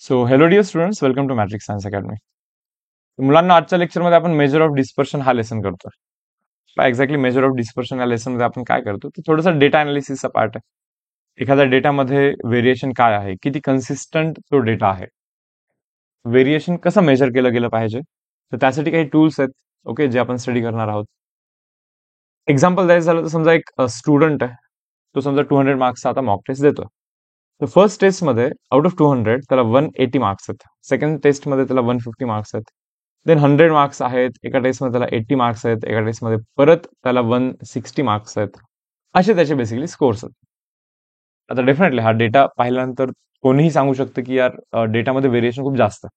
So hello dear students, welcome to matric science academy. मुलांना आजच्या लेक्चरमध्ये आपण मेजर ऑफ डिस्पर्शन हा लेसन करतो. एक्झॅक्टली मेजर ऑफ डिस्पर्शन या लेसनमध्ये आपण काय करतो की थोडासा डेटा अनालिसिसचा पार्ट आहे. एखाद्या डेटामध्ये व्हेरिएशन काय आहे, किती कन्सिस्टंट तो डेटा आहे, व्हेरिएशन कसं मेजर केलं गेलं पाहिजे, तर त्यासाठी काही टूल्स आहेत ओके जे आपण स्टडी करणार आहोत. एक्झाम्पल द्यायचं झालं तर समजा एक स्टुडंट आहे, तो समजा 200 मार्क्सचा आता मॉक टेस्ट देतो. तर फर्स्ट टेस्टमध्ये आउट ऑफ 200 त्याला 180 मार्क्स आहेत, सेकंड टेस्टमध्ये त्याला 150 मार्क्स आहेत, देन 100 मार्क्स आहेत, एका टेस्टमध्ये त्याला 80 मार्क्स आहेत, एका टेस्टमध्ये परत त्याला 160 मार्क्स आहेत. असे त्याचे बेसिकली स्कोर्स आहेत. आता डेफिनेटली हा डेटा पाहिल्यानंतर कोणीही सांगू शकतं की यार डेटामध्ये व्हेरिएशन खूप जास्त आहे.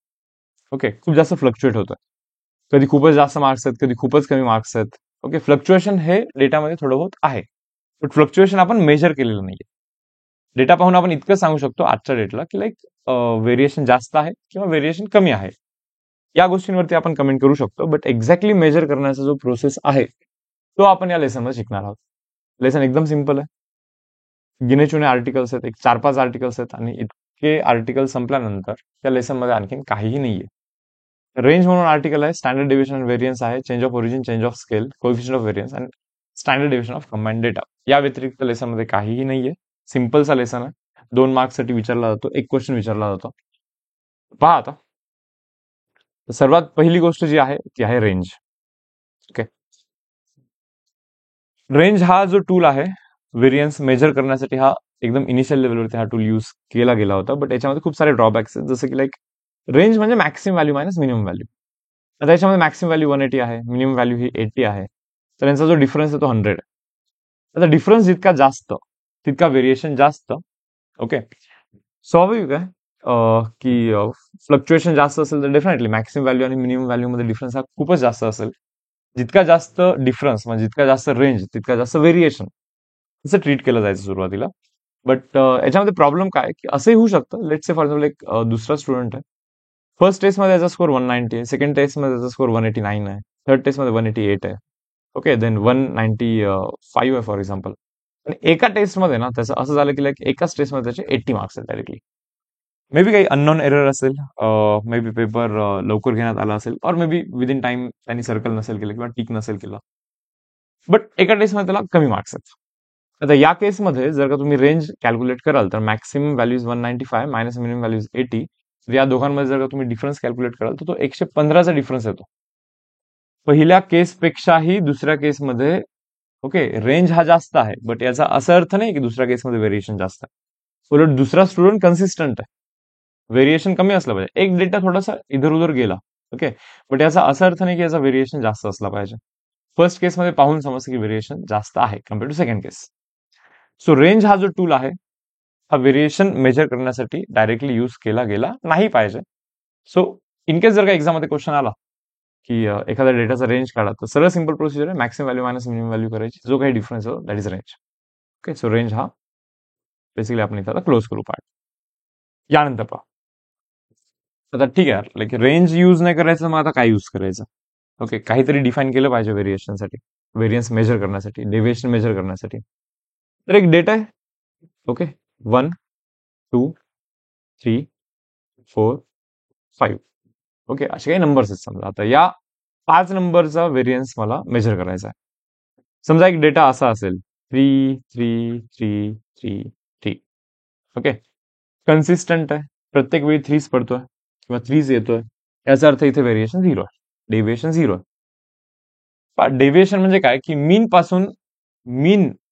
ओके, खूप जास्त फ्लक्च्युएट होतं. कधी खूपच जास्त मार्क्स आहेत, कधी खूपच कमी मार्क्स आहेत. ओके, फ्लक्च्युएशन हे डेटामध्ये थोडं बहुत आहे, बट फ्लक्च्युएशन आपण मेजर केलेलं नाहीये. डेटा पाहून आपण इतकं सांगू शकतो आजच्या डेटला की लाईक व्हेरिएशन जास्त आहे किंवा व्हेरिएशन कमी आहे. या गोष्टींवरती आपण कमेंट करू शकतो, बट एक्झॅक्टली मेजर करण्याचा जो प्रोसेस आहे तो आपण या लेसनमध्ये शिकणार आहोत. लेसन एकदम सिम्पल आहे. गिने चुने आर्टिकल्स आहेत, एक 4-5 आर्टिकल्स आहेत आणि इतके आर्टिकल संपल्यानंतर त्या लेसनमध्ये आणखीन काहीही नाहीये. रेंज म्हणून आर्टिकल आहे, स्टँडर्ड डेव्हिएशन अँड व्हेरियन्स आहे, change of origin, change of scale, coefficient of variance आणि standard deviation of combined data. या व्यतिरिक्त लेसनमध्ये काहीही नाहीये. सिम्पलचा लेसन आहे. 2 मार्क्ससाठी विचारला जातो, एक क्वेश्चन विचारला जातो. पहा आता, सर्वात पहिली गोष्ट जी आहे ती आहे रेंज. ओके, रेंज हा जो टूल आहे व्हेरियन्स मेजर करण्यासाठी हा एकदम इनिशियल लेवलवरती हा टूल यूज केला गेला होता, बट याच्यामध्ये खूप सारे ड्रॉबॅक्स आहेत. जसं की लाईक रेंज म्हणजे maximum value minus minimum value. आता याच्यामध्ये मॅक्सिमम व्हॅल्यू 180 आहे, मिनिमम व्हॅल्यू ही 80 आहे, तर यांचा जो डिफरन्स आहे तो 100 आहे. आता डिफरन्स जितका जास्त तितका व्हेरिएशन जास्त. ओके, स्वाभाविक आहे की फ्लक्च्युएशन जास्त असेल तर डेफिनेटली मॅक्सिमम व्हॅल्यू आणि मिनिमम व्हॅल्यू मध्ये डिफरन्स हा खूपच जास्त असेल. जितका जास्त डिफरन्स म्हणजे जितका जास्त रेंज तितका जास्त व्हेरिएशन, असं ट्रीट केलं जायचं सुरुवातीला. बट याच्यामध्ये प्रॉब्लेम काय की असंही होऊ शकतं. लेट्स से फॉर एक्झाम्पल एक दुसरा स्टुडंट आहे, फर्स्ट टेस्टमध्ये याचा स्कोर 190 आहे, सेकंड टेस्टमध्ये याचा स्कोर 189 आहे, थर्ड टेस्टमध्ये 188 आहे. ओके, देन 195 आहे फॉर एक्झाम्पल. आणि एका टेस्टमध्ये ना त्याचं असं झालं की लाईक एकाच टेस्टमध्ये त्याचे 80 मार्क्स आहेत डायरेक्टली. मे बी काही अननोन एरर असेल, मे बी पेपर लवकर घेण्यात आला असेल, और मे बी विदिन टाइम त्यांनी सर्कल नसेल केलं किंवा टिक नसेल केलं, बट एका टेस्टमध्ये त्याला कमी मार्क्स आहेत. आता या केसमध्ये जर का तुम्ही रेंज कॅल्क्युलेट कराल तर maximum values 195 minus minimum values 80. या दोघांमध्ये जर का तुम्ही डिफरन्स कॅल्क्युलेट कराल तर तो 115चा डिफरन्स येतो. पहिल्या केसपेक्षाही दुसऱ्या केसमध्ये ओके रेंज हा जास्त आहे, बट याचा असा अर्थ नाही की दुसऱ्या केसमध्ये व्हेरिएशन जास्त आहे. उलट दुसरा स्टुडंट कन्सिस्टंट आहे, व्हेरिएशन कमी असलं पाहिजे. एक डेटा थोडासा इधर उधर गेला ओके, बट याचा असा अर्थ नाही की याचा व्हेरिएशन जास्त असला पाहिजे. फर्स्ट केसमध्ये पाहून समजतं की व्हेरिएशन जास्त आहे compare to second case. So range हा जो टूल आहे हा व्हेरिएशन मेजर करण्यासाठी डायरेक्टली यूज केला गेला नाही पाहिजे. सो इन केस जर का एक्झाममध्ये क्वेश्चन आला की एखाद्या डेटाचा रेंज काढा, तर सरळ सिंपल प्रोसिजर आहे, maximum value minus minimum value करायची, जो काही डिफरन्स हो that is range. Okay, so range हा बेसिकली आपण इथं क्लोज करू पार्ट. यानंतर पहा, आता ठीक आहे लाईक रेंज यूज नाही करायचं, मग आता काय यूज करायचं. ओके, काहीतरी डिफाईन केलं पाहिजे व्हेरिएशनसाठी, व्हेरियन्स मेजर करण्यासाठी, डेव्हिएशन मेजर करण्यासाठी. तर एक डेटा आहे ओके, 1 2 3 4 5. ओके, असे काही नंबर्स आहेत. समजा आता या 5 नंबरचा व्हेरियन्स मला मेजर करायचा आहे. समजा एक डेटा असा असेल 3 3 3 3 3. ओके, कन्सिस्टंट आहे, प्रत्येक वेळी 3 पडतोय किंवा 3 येतोय, याचा अर्थ इथे व्हेरिएशन 0 आहे, डेव्हिएशन 0 आहे. डेव्हिएशन म्हणजे काय की मीन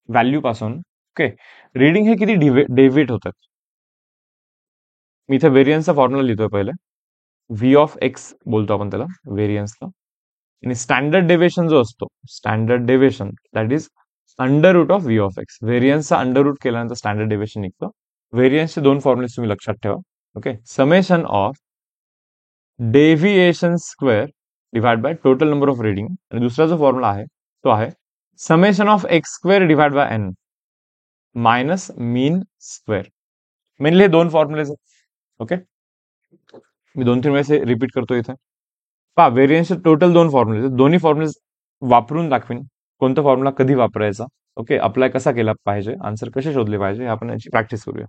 व्हॅल्यू पासून ओके रिडिंग हे किती डेव्हिएट होतात. मी इथे व्हेरियन्सचा फॉर्म्युला लिहितोय पहिले, व्ही ऑफ एक्स बोलतो आपण त्याला व्हेरियन्सला, आणि स्टँडर्ड डेव्हिएशन जो असतो, standard deviation that is under root of V of X. व्हेरियन्सचा अंडर रूट केल्यानंतर स्टँडर्ड डेव्हिएशन निघतं. व्हेरियन्सचे 2 फॉर्म्युले तुम्ही लक्षात ठेवा. Okay, summation of deviation square divide by total number of reading, आणि दुसरा जो फॉर्म्युला आहे तो आहे summation of x square divide by N minus mean square. Mainly हे 2 फॉर्म्युलेज आहेत. ओके, मी 2-3 वेळेस रिपीट करतो इथे. पहा, व्हेरियन्सचे टोटल 2 फॉर्म्युले, दोन्ही फॉर्म्युले वापरून दाखवीन कोणता फॉर्म्युला कधी वापरायचा, ओके अप्लाय कसा केला पाहिजे, आन्सर कसे शोधले पाहिजे, आपण याची प्रॅक्टिस करूया.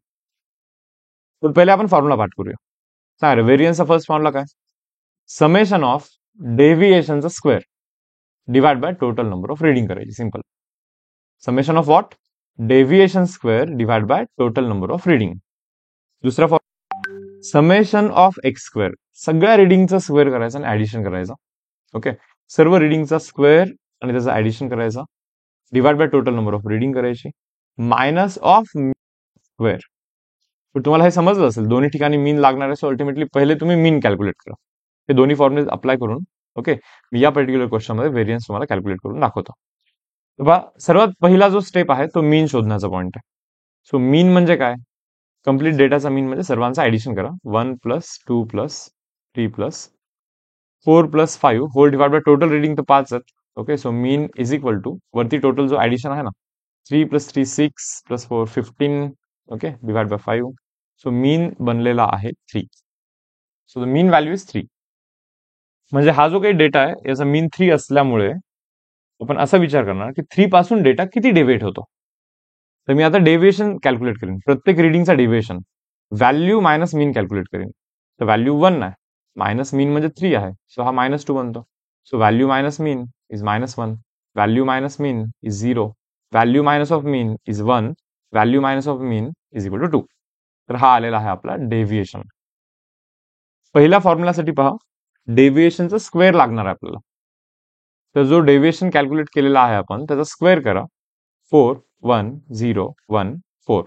तर पहिले आपण फॉर्म्युला पाठ करूया. सांगा व्हेरियन्सचा फर्स्ट फॉर्म्युला काय? समेशन ऑफ डेव्हिएशनचा square divide by total number of reading करायची. Simple. Summation of what? Deviation square divide by total number of reading. दुसरा formula summation of x square, सगळ्या रीडिंगचा स्क्वेअर करायचा आणि ऍडिशन करायचा. ओके, सर्व रीडिंगचा स्क्वेअर आणि त्याचं ऍडिशन करायचा, divide by total number of reading करायची, मायनस ऑफ स्क्वेअर. तुम्हाला हे समजलं असेल, दोन्ही ठिकाणी मीन लागणार आहे. सो अल्टिमेटली पहिले तुम्ही मीन कॅल्क्युलेट करा. हे दोन्ही फॉर्म्युले अप्लाय करून ओके मी या पर्टिक्युलर क्वेश्चन मध्ये व्हेरियन्स तुम्हाला कॅल्क्युलेट करून दाखवतो. सर्वात पहिला जो स्टेप आहे तो मीन शोधण्याचा पॉईंट आहे. सो मीन म्हणजे काय? कंप्लीट डेटाचा मीन म्हणजे सर्वांचा ऍडिशन करा. 1 plus 2 plus 3 plus 4 plus 5 whole divide by total reading तर 5 आहेत. Okay, so mean is equal to वरती टोटल जो ऍडिशन आहे ना, 3 plus 3 6 plus 4 15. Okay, divide by 5. So mean बनलेला आहे 3. So the mean value is 3. म्हणजे हा जो काही डेटा आहे याचा मीन 3 असल्यामुळे आपण असा विचार करणार की 3 पासून डेटा किती डेव्हिएट होतो. तर मी आता डेव्हिएशन कॅल्क्युलेट करेन, प्रत्येक रिडिंगचा डेव्हिएशन, व्हॅल्यू मायनस मीन कॅल्क्युलेट करेन. तर व्हॅल्यू 1 आहे, मायनस मीन म्हणजे 3 आहे, सो हा -2 बनतो. So value minus mean is -1, value minus mean is 0, value minus of mean is 1, value minus of mean is equal to 2. तर हा आलेला आहे आपला डेव्हिएशन. पहिल्या फॉर्म्युलासाठी पहा, डेव्हिएशनचा स्क्वेअर लागणार आहे आपल्याला. तर जो डेव्हिएशन कॅल्क्युलेट केलेला आहे आपण त्याचा स्क्वेअर करा. 4 1 0 1 4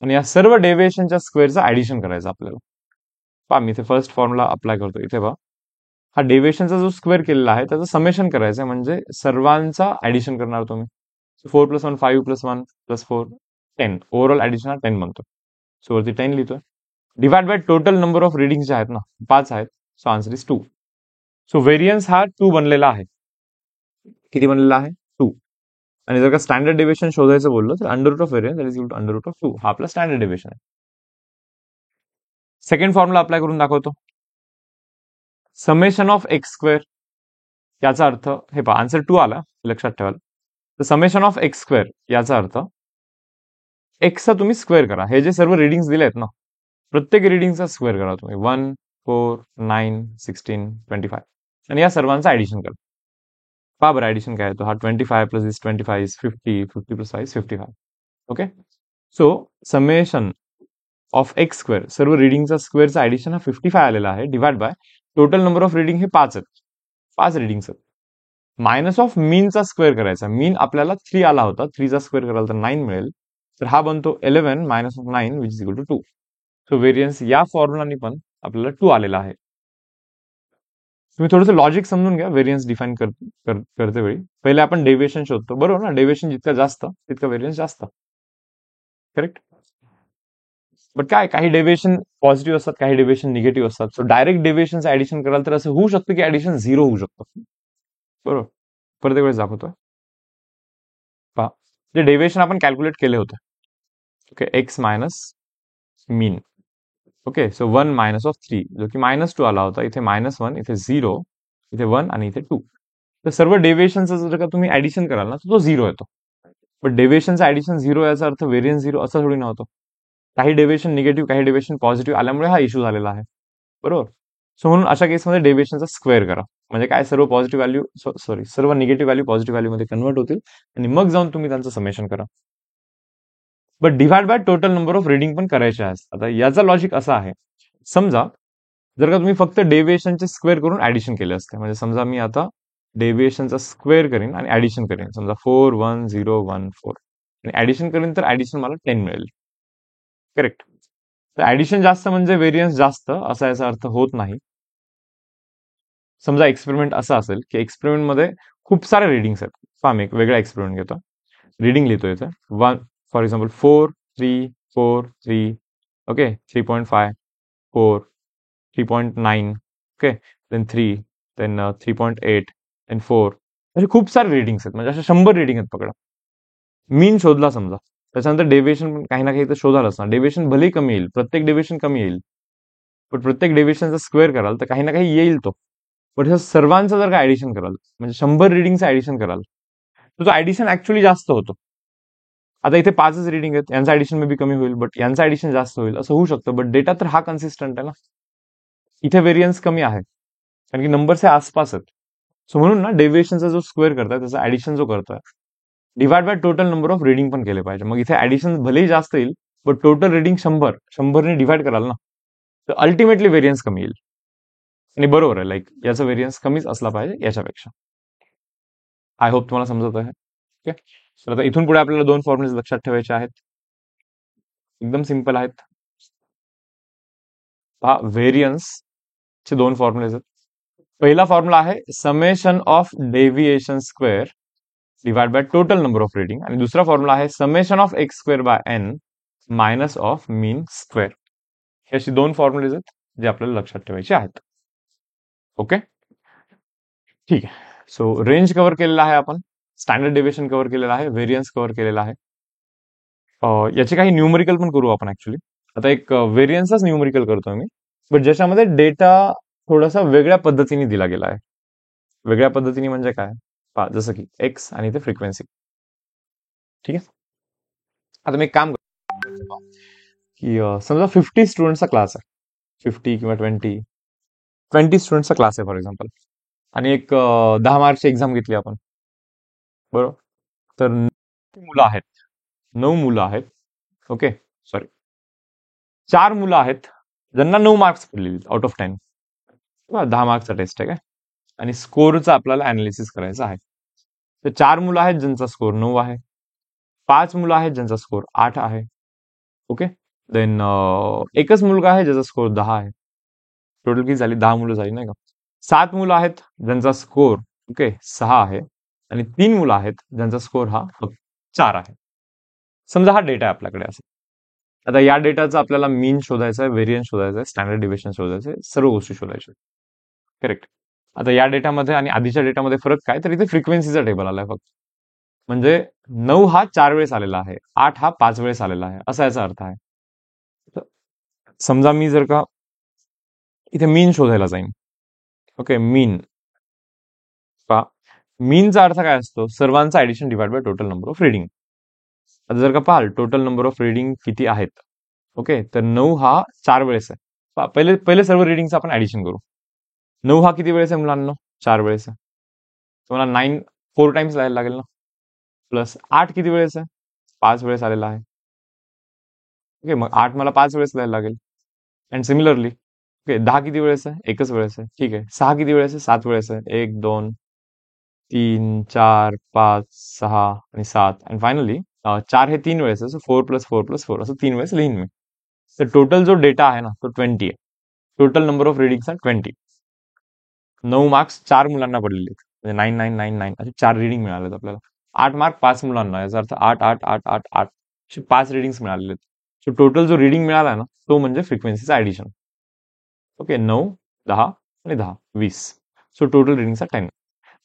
आणि या सर्व डेव्हिएशनच्या स्क्वेअरचं ऍडिशन करायचं आपल्याला. पहा मी इथे फर्स्ट फॉर्म्युला अप्लाय करतो. इथे पहा, हा डेव्हिएशनचा जो स्क्वेअर केलेला आहे त्याचं समेशन करायचं आहे, म्हणजे सर्वांचा ऍडिशन करणार तुम्ही. 4 + 1 5 + 1 + 4 10. ओव्हरऑल ऍडिशन हा 10 बनतो. सो वरती 10 लिहितोय. Divide by total number of reading जे आहेत ना, 5 आहेत. So answer is 2. So variance हा 2 बनलेला आहे. किती बनलेला आहे? 2. आणि जर का स्टँडर्ड डेव्हिएशन शोधायचं बोललो तर under of variance is equal to under of 2. हा आपला स्टँडर्ड डेव्हिएशन आहे. सेकंड फॉर्म्युला अप्लाय करून दाखवतो. समेशन ऑफ एक्स स्क्वेअर, याचा अर्थ हे पहा, आन्सर 2 आला, लक्षात ठेवाल. तर समेशन ऑफ एक्स स्क्वेअर याचा अर्थ एक्सचा तुम्ही स्क्वेअर करा. हे जे सर्व रिडिंग्स दिले आहेत ना, प्रत्येक रिडिंगचा स्क्वेअर करा तुम्ही. 1 4 9 16 25 आणि या सर्वांचा ऍडिशन करा. पहा बरं ऍडिशन काय येतो. हा 25 plus this 25 is 50, 50 plus 5 55. Okay, so summation of x square, सर्व रिडिंगचा स्क्वेअरचा ऍडिशन हा 55 आलेला आहे, divide by total number of reading हे 5 आहेत. 5 रिडिंग्स आहेत. मायनस ऑफ मीनचा स्क्वेअर करायचा. मीन आपल्याला 3 आला होता, 3 चा स्क्वेअर कराल तर 9 मिळेल. तर हा बनतो 11 minus of 9 which is equal to 2. So variance या फॉर्म्युलानी पण आपल्याला 2 आलेला आहे. तुम्ही थोडंसं लॉजिक समजून घ्या व्हेरियन्स डिफाईन करते वेळी. पहिले आपण डेव्हिएशन शोधतो, बरोबर ना. डेव्हिएशन जितका जास्त तितका व्हेरियन्स जास्त, करेक्ट. बट काय, काही डेव्हिएशन पॉझिटिव्ह असतात, काही डेव्हिएशन निगेटिव्ह असतात. सो डायरेक्ट डेव्हिएशनचं ऍडिशन कराल तर असं होऊ शकतं की ऍडिशन 0 होऊ शकतं, बरोबर. परत एक वेळेस दाखवतोय पहा. जे डेव्हिएशन आपण कॅल्क्युलेट केले होते, okay, x minus mean. Okay, so 1 minus of 3 जो की -2 आला होता. इथे -1, इथे 0, इथे 1 आणि इथे 2. तर सर्व डेव्हिएशनचं जर का तुम्ही ऍडिशन कराल ना तर तो 0 येतो. पण डेव्हिएशनचं ऍडिशन 0 याचा अर्थ व्हेरियन्स 0 असं थोडी नव्हतं. काही डेव्हिएशन निगेटिव्ह, काही डेव्हिएशन पॉझिटिव्ह आल्यामुळे हा इश्यू झालेला आहे, बरोबर. सो म्हणून अशा केसमध्ये डेव्हिएशनचा स्क्वेअर करा. म्हणजे काय, सर्व पॉझिटिव्ह व्हॅल्यू सर्व निगेटिव्ह व्हॅल्यू पॉझिटिव्ह व्हॅल्यू मध्ये कन्वर्ट होतील आणि मग जाऊन तुम्ही त्यांचं समेशन करा. But divide by total number of reading पण करायचे आहे. आता याचा लॉजिक असा आहे, समजा जर का तुम्ही फक्त डेव्हिएशनचे स्क्वेअर करून ऍडिशन केले असते, म्हणजे समजा मी आता डेव्हिएशनचा स्क्वेअर करेन आणि ऍडिशन करेन, समजा 4 1 0 1 4 आणि ऍडिशन करेन तर ऍडिशन मला 10 मिळेल, करेक्ट. तर ऍडिशन जास्त म्हणजे व्हेरियन्स जास्त असा याचा अर्थ होत नाही. समजा एक्सपेरिमेंट असा असेल की एक्सपेरिमेंट मध्ये खूप सारे रिडिंग्स आहेत. पहा मी एक वेगळा एक्सपेरिमेंट घेतो. रिडिंग लिहितो इथे. 1 for example 4 3 4 3, okay, 3.5 4 3.9, okay, then 3, then 3.8 then 4. असे खूप सारे रिडिंग्स आहेत, म्हणजे अशा 100 रिडिंग आहेत पकडा. मीन शोधला समजा, त्याच्यानंतर डेव्हिएशन पण काही ना काही तर शोधालच ना. डेव्हिएशन भलेही कमी येईल, प्रत्येक डेव्हिएशन कमी येईल, पण प्रत्येक डेव्हिएशनचा स्क्वेअर कराल तर काही ना काही येईल तो. पण ह्या सर्वांचं जर का ऍडिशन कराल, म्हणजे 100 रिडिंगचं ऍडिशन कराल, तर तो ऍडिशन ऍक्च्युअली जास्त होतो. आता इथे 5च रिडिंग आहेत, यांचं ऍडिशन मे बी कमी होईल, बट यांचं ऍडिशन जास्त होईल असं होऊ शकतं. बट डेटा तर हा कन्सिस्टंट आहे ना. इथे व्हेरियन्स कमी आहे कारण की नंबरच्या आसपास आहेत. सो म्हणून ना डेव्हिएशनचा जो स्क्वेअर करताय त्याचा ऍडिशन जो करतोय divide by total number of reading पण केले पाहिजे. मग इथे ऍडिशन भलेही जास्त येईल पण टोटल रिडिंग 100ने डिवाइड कराल ना तर अल्टिमेटली व्हेरियन्स कमी येईल. आणि बरोबर आहे, लाईक याचा व्हेरियन्स कमीच असला पाहिजे याच्यापेक्षा. आय होप तुम्हाला समजत आहे. ओके, तर आता इथून पुढे आपल्याला दोन फॉर्म्युले लक्षात ठेवायचे आहेत, एकदम सिंपल आहेत. पहा, व्हेरियन्स चे दोन फॉर्म्युले आहेत. पहिला फॉर्म्युला आहे summation of deviation square divide by total number of reading, आणि दुसरा फॉर्म्युला आहे summation of x square by N minus of mean square. हे अशी दोन फॉर्म्युलेज आहेत जे आपल्याला लक्षात ठेवायचे आहेत. ओके, ठीक आहे. सो रेंज कव्हर केलेला आहे आपण, स्टँडर्ड डेव्हिएशन कव्हर केलेला आहे, व्हेरियन्स कव्हर केलेला आहे. याचे काही न्यूमरिकल पण करू आपण ऍक्च्युली. आता एक व्हेरियन्सच न्यूमरिकल करतोय मी, बट ज्याच्यामध्ये डेटा थोडासा वेगळ्या पद्धतीने दिला गेला आहे. वेगळ्या पद्धतीने म्हणजे काय, पहा, जसं की एक्स आणि ते फ्रिक्वेन्सी. ठीक आहे, आता मी एक काम करतो की समजा 50 स्टुडंटचा क्लास आहे, 50 किंवा 20 स्टुडंटचा क्लास आहे फॉर एक्झाम्पल, आणि एक 10 मार्कची एक्झाम घेतली आपण, बरोबर. तर 9 मुलं आहेत. ओके, सॉरी, 4 मुलं आहेत ज्यांना 9 मार्क्स पडलेले आउट ऑफ 10. 10 मार्क्सचा टेस्ट आहे काय, आणि स्कोरचा आपल्याला अनालिसिस करायचं आहे. तर 4 मुलं आहेत ज्यांचा स्कोर 9 आहे, 5 मुलं आहेत ज्यांचा स्कोर 8 आहे. ओके, देन एकच मुलगा आहे ज्याचा स्कोर 10 आहे. टोटल किती झाली, 10 मुलं झाली नाही का. 7 मुलं आहेत ज्यांचा स्कोर ओके 6 आहे, आणि 3 मुलं आहेत ज्यांचा स्कोर हा फक्त 4 आहे. समजा हा डेटा आहे आपल्याकडे असं. आता या डेटाचा आपल्याला मीन शोधायचा आहे, व्हेरियन्स शोधायचा आहे, स्टँडर्ड डिव्हिएशन शोधायचं आहे, सर्व गोष्टी शोधायच्या. करेक्ट. आता या डेटामध्ये आणि आधीच्या डेटामध्ये फरक काय, तर इथे फ्रिक्वेन्सीचा टेबल आलाय फक्त. म्हणजे 9 हा 4 वेळेस आलेला आहे, 8 हा 5 वेळेस आलेला आहे, असा याचा अर्थ आहे. तर समजा मी जर का इथे मीन शोधायला जाईन, ओके, मीन, पहा, मीनचा अर्थ काय असतो, सर्वांचा addition divide by total number of reading. आता जर का पाहाल टोटल नंबर ऑफ रिडिंग किती आहेत, ओके, तर 9 हा 4 वेळेस आहे. पहिले पहिले सर्व रिडिंगचं आपण ऍडिशन करू. 9 हा किती वेळेस आहे मुलांना, 4 वेळेस आहे. तुम्हाला 9 4 टाइम्स लिहायला लागेल ना, प्लस 8 किती वेळेस आहे, 5 वेळेस आलेला आहे. ओके, मग 8 मला 5 वेळेस लिहायला लागेल. अँड सिमिलरली ओके 10 किती वेळेस आहे, एकच वेळेस आहे. ठीक आहे, 6 किती वेळेस आहे, 7 वेळेस आहे. 1 2 3 4 5 6 आणि 7, अँड फायनली 4 हे 3 वेळेस आहे. सो 4 प्लस 4 प्लस 4 असं 3 वेळेस लिहीन मी. तर टोटल जो डेटा आहे ना तो 20 आहे. टोटल नंबर ऑफ रिडिंग्स आहे 20. 9 मार्क्स 4 मुलांना पडलेले आहेत, म्हणजे 9999 असे 4 रिडिंग मिळालेत आपल्याला. 8 मार्क 5 मुलांना, याचा अर्थ 8 8 8 8 8 असे 5 रिडिंग्स मिळालेले आहेत. सो टोटल जो रिडिंग मिळाला ना तो म्हणजे फ्रिक्वेन्सीचा ऍडिशन. ओके, 9 10 आणि 10 20. सो टोटल रिडिंगचा 10.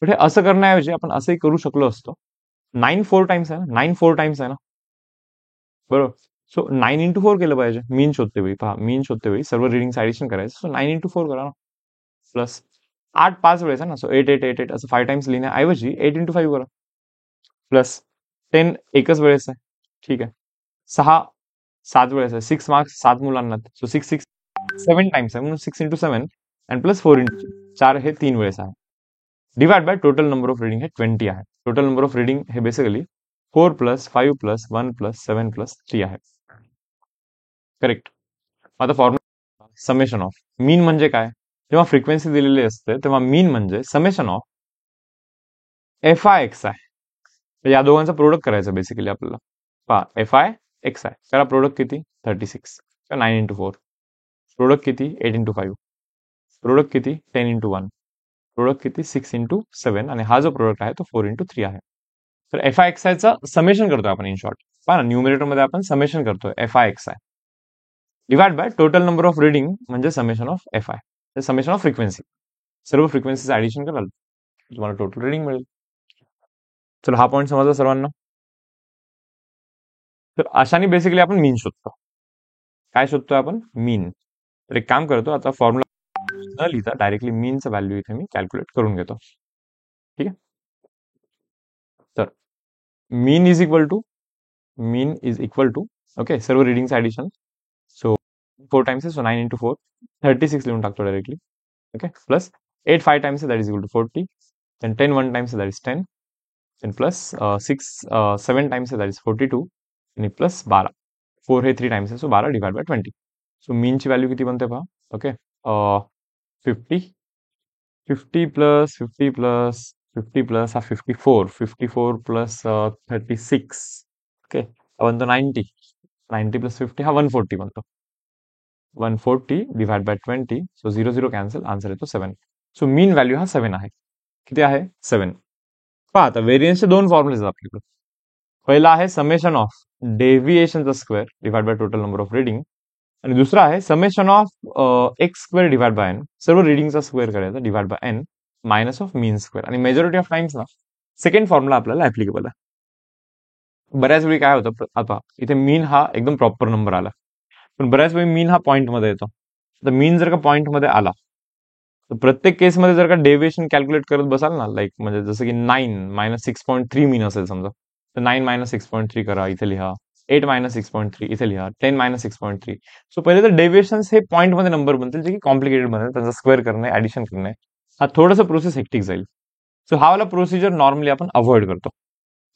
पण हे असं करण्याऐवजी आपण असंही करू शकलो असतो. 9 4 टाइम्स आहे ना, 9 4 टाइम्स आहे ना, बरोबर. सो 9 into 4 केलं पाहिजे मीन शोधते वेळी. पहा, मीन शोधते वेळी सर्व रिडिंगचं ऍडिशन करायचं. सो 9 into 4 करा ना, प्लस 8 5 वेळेस आहे ना, सो 8 8 8 8 असं 5 टाइम्स लिहिण्याऐवजी 8 into 5 करा, प्लस 10 एकच वेळेस आहे. ठीक आहे, 6 7 वेळेस आहे, 6 मार्क्स 7 मुलांना, सो 6 6 7 टाइम्स आहे, म्हणून 6 into 7 अँड प्लस 4 हे 3 वेळेस आहे. Divide by total number of reading हे 20 आहे. टोटल नंबर ऑफ रिडिंग हे basically 4 plus 5 plus 1 plus 7 plus 3 आहे. करेक्ट. आता फॉर्म्युला समेशन ऑफ मीन म्हणजे काय, जेव्हा फ्रिक्वेन्सी दिलेली असते तेव्हा मीन म्हणजे summation of F I x आहे. तर या दोघांचा प्रोडक्ट करायचं बेसिकली आपल्याला. पहा, एफ आय एक्स आहे, त्याला प्रोडक्ट किती 36, 9 into 4. प्रोडक्ट किती 8 into 5. प्रोडक्ट किती 10 into 1. प्रोडक्ट किती 6 into 7, आणि हा जो प्रोडक्ट आहे तो 4 into 3 आहे. तर एफ आय एक्स आयचा समेशन करतोय आपण इन शॉर्ट. पहा ना, न्यूमरेटर मध्ये आपण समेशन करतोय F I X I divide by total number of reading म्हणजे summation of F I, summation of frequency. सर्व फ्रिक्वेन्सीचं ऍडिशन कराल तुम्हाला टोटल रिडिंग मिळेल. चलो, हा पॉईंट समजला सर्वांना. तर अशाने बेसिकली आपण मीन शोधतो. काय शोधतोय आपण, मीन. तर एक काम करतो, आता फॉर्म्युला न लिहिता डायरेक्टली मीनचं व्हॅल्यू इथे मी कॅल्क्युलेट करून घेतो. ठीक आहे, तर mean is equal to okay सर्व रिडिंगचं ऍडिशन. सो 4 टाइम्स आहे, सो 9 इंटू 4 36 लिहून टाकतो डायरेक्टली. ओके, प्लस 8 5 टाइम्स आहे, that is equal to 40. Then 10 1 times आहे, that is 10. Then plus 6 7 times आहे, दॅट इज 42. आणि प्लस 12. 4 हे 3 टाइम्स आहे, सो 12 डिवाइड बाय 20. सो मीनची व्हॅल्यू किती बनते पहा. ओके, 50 50 प्लस 50 प्लस 50 प्लस हा 54 54 प्लस 36. ओके, हा बनतो 90. 90 प्लस 50 हा 140 बनतो. 140 divide by 20, so 0 0 cancel, answer येतो 7. सो मीन व्हॅल्यू हा 7 आहे. किती आहे? 7. पहा आता व्हेरियन्सचे दोन फॉर्म्युले आहेत आपल्याकडे. पहिला आहे समेशन ऑफ डेव्हिएशनचा square divide by total number of reading, आणि दुसरा आहे summation of x square divide by N. सर्व रिडिंगचा स्क्वेअर करायचा divide by N minus of mean square. आणि मेजॉरिटी ऑफ टाइम्स ना सेकंड फॉर्म्युला आपल्याला ऍप्लिकेबल आहे. बऱ्याच वेळी काय होतं, आता इथे मीन हा एकदम प्रॉपर नंबर आला, पण बऱ्याच वेळी मीन हा पॉईंट मध्ये येतो. तर मीन जर का पॉईंट मध्ये आला तर प्रत्येक केसमध्ये जर का डेव्हिएशन कॅल्क्युलेट करत बसाल ना, लाईक म्हणजे जसं की 9 मायनस 6.3 मीन असेल समजा, तर 9 मायनस 6.3 करा, इथे लिहा. 8 मायनस 6.3 इथे लिहा. 10 मायनस 6.3. सो पहिले तर डेव्हिएशन हे पॉईंट मध्ये नंबर बनतील, जे की कॉम्प्लिकेटेड बनेल. त्यांचा स्क्वेअर करणे, ऍडिशन करणे, हा थोडंसं प्रोसेस हेक्टिक जाईल. सो हा वाला प्रोसिजर नॉर्मली आपण अवॉइड करतो.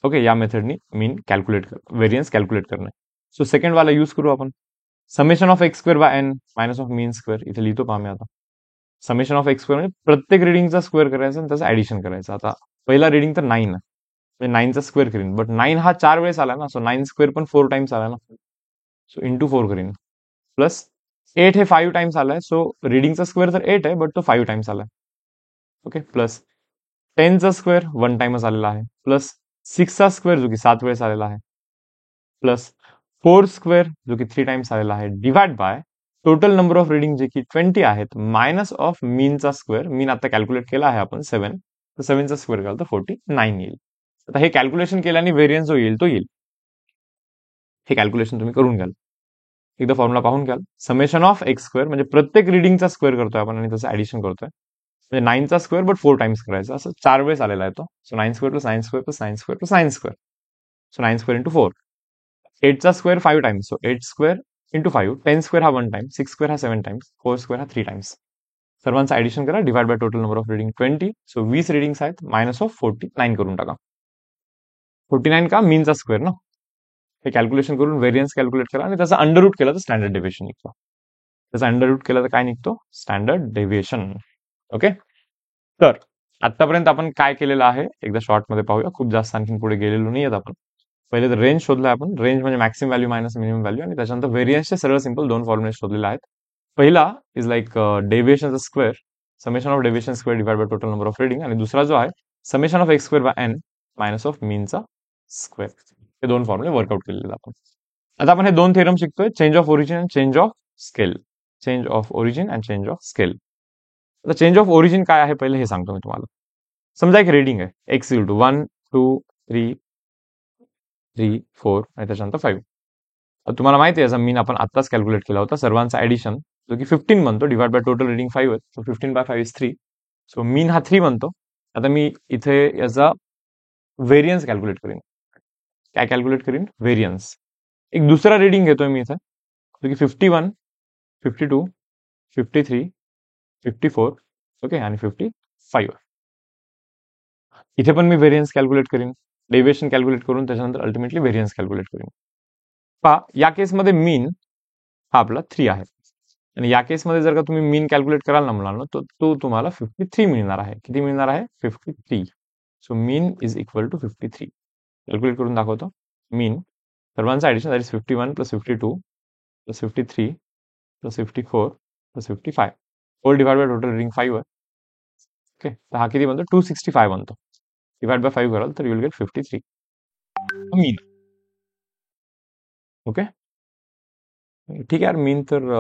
ओके, या मेथडनी मीन कॅल्क्युलेट कर, व्हेरियन्स कॅल्क्युलेट करणे. सो सेकंड वाला यूज करू आपण. Summation of x square by N minus of mean square. इथे लिहितो पहा मी आता. समेशन ऑफ एक्स स्क्वेअर म्हणजे प्रत्येक रिडिंगचा स्क्वेअर करायचा आणि त्याचं ऍडिशन करायचं. आता पहिला रिडिंग तर 9 आहे, म्हणजे 9चा स्क्वेअर करीन, बट 9 हा 4 वेळेस आला ना, सो 9 स्क्वेअर पण 4 टाइम्स आला ना, सो इंटू 4 करीन. प्लस 8 हे 5 टाइम्स आलाय, सो रिडिंगचा स्क्वेअर तर 8 आहे, बट तो 5 टाइम्स आलाय. ओके, प्लस 10चा स्क्वेअर 1 टाइमच आलेला आहे, प्लस 6चा स्क्वेअर जो की 7 वेळेस आलेला आहे, प्लस 4 स्क्वेअर जो की 3 टाइम्स आलेला आहे, divide by total number of reading जे की 20 आहेत, मायनस ऑफ मीनचा स्क्वेअर. मीन आता कॅल्क्युलेट केला आहे आपण 7, तर 7चा स्क्वेअर केला तर 49 येईल. आता हे कॅल्क्युलेशन केल्याने व्हेरियन्स जो येईल तो येईल. हे कॅल्क्युलेशन तुम्ही करून घ्याल, एकदा फॉर्म्युला पाहून घ्याल. समेशन ऑफ एक्स स्क्वेअर म्हणजे प्रत्येक रिडिंगचा स्क्वेअर करतोय आपण आणि त्याचं ऍडिशन करतोय. म्हणजे 9चा स्क्वेअर बट 4 टाइम्स करायचा, असं 4 वेळेस आलेला आहे तो. So 9 square plus 9 square plus 9 square plus 9 square. So 9 square into 4. 8चा square 5 times, so 8 square into 5. 10 square हा 1 टाइम, 6 स्क्वेअर हा 7 टाइम्स, 4 स्क्वेअर हा 3 टाइम्स. सर्वांचं ऍडिशन करा, divide by total number of reading 20. So 20 readings आहेत, minus of 49 करून टाका. 49 का मीनचा स्क्वेअर ना, हे कॅल्क्युलेशन करून व्हेरियन्स कॅल्क्युलेट करा आणि त्याचा अंडररूट केला तर स्टँडर्ड डेव्हिएशन निघतो. त्याचा अंडररूट केला तर काय निघतो? Standard deviation. ओके, तर आतापर्यंत आपण काय केलेलं आहे एकदा शॉर्ट मध्ये पाहूया. खूप जास्त आणखी पुढे गेलेलो नाही आहेत आपण. पहिले तर रेंज शोधला आपण. रेंज म्हणजे maximum value minus minimum value, आणि त्याच्यानंतर व्हेरियन्सचे सरळ सिंपल दोन फॉर्म्युले शोधलेले आहेत. पहिला इज लाईक डेव्हिएशनचा square, summation of deviation square divide by total number of reading, आणि दुसरा जो आहे summation of x square by N minus of मीनचा स्क्वेअर. हे दोन फॉर्म्युले वर्कआउट केलेले आपण. आता आपण हे दोन थेरम शिकतोय, change of origin and change of scale. Change of origin and change of scale. आता चेंज ऑफ ओरिजिन काय आहे पहिले हे सांगतो मी तुम्हाला. समजा एक रिडिंग आहे एक्स इक्वल टू 1 2 3 3 4 आणि त्याच्यानंतर 5. तुम्हाला माहिती आहे याचा मीन आपण आत्ताच कॅल्क्युलेट केला होता. सर्वांचा ऍडिशन जो की 15 बनतो, डिवाइड बाय टोटल रिडिंग 5 आहे, so 15 by 5 is 3. So mean हा 3 बनतो. आता मी इथे याचा व्हेरियन्स कॅल्क्युलेट करीन. काय कॅल्क्युलेट करीन? व्हेरियन्स. एक दुसरा रिडिंग घेतोय मी इथे जो की 51 52 53 54. ओके, आणि 55. इथे पण मी व्हेरियन्स कॅल्क्युलेट करीन, डेव्हिएशन कॅल्क्युलेट करून त्याच्यानंतर अल्टिमेटली व्हेरियन्स कॅल्क्युलेट करीन. पहा या केसमध्ये मीन हा आपला 3 आहे, आणि या केसमध्ये जर का तुम्ही मीन कॅल्क्युलेट कराल ना मुलांना, तर तो तुम्हाला 53 मिळणार आहे. किती मिळणार आहे? 53. So mean is equal to 53. Calculate करून दाखवतो. मीन सर्वांचा addition that is 51 plus 52 plus 53 plus 54 plus 55 whole divide by total reading 5 आहे. ओके, तर हा किती बनतो? 265 बनतो. डिवाइड बाय 5 कराल तर you will get 53 mean. Okay, ठीक आहे यार, मीन तर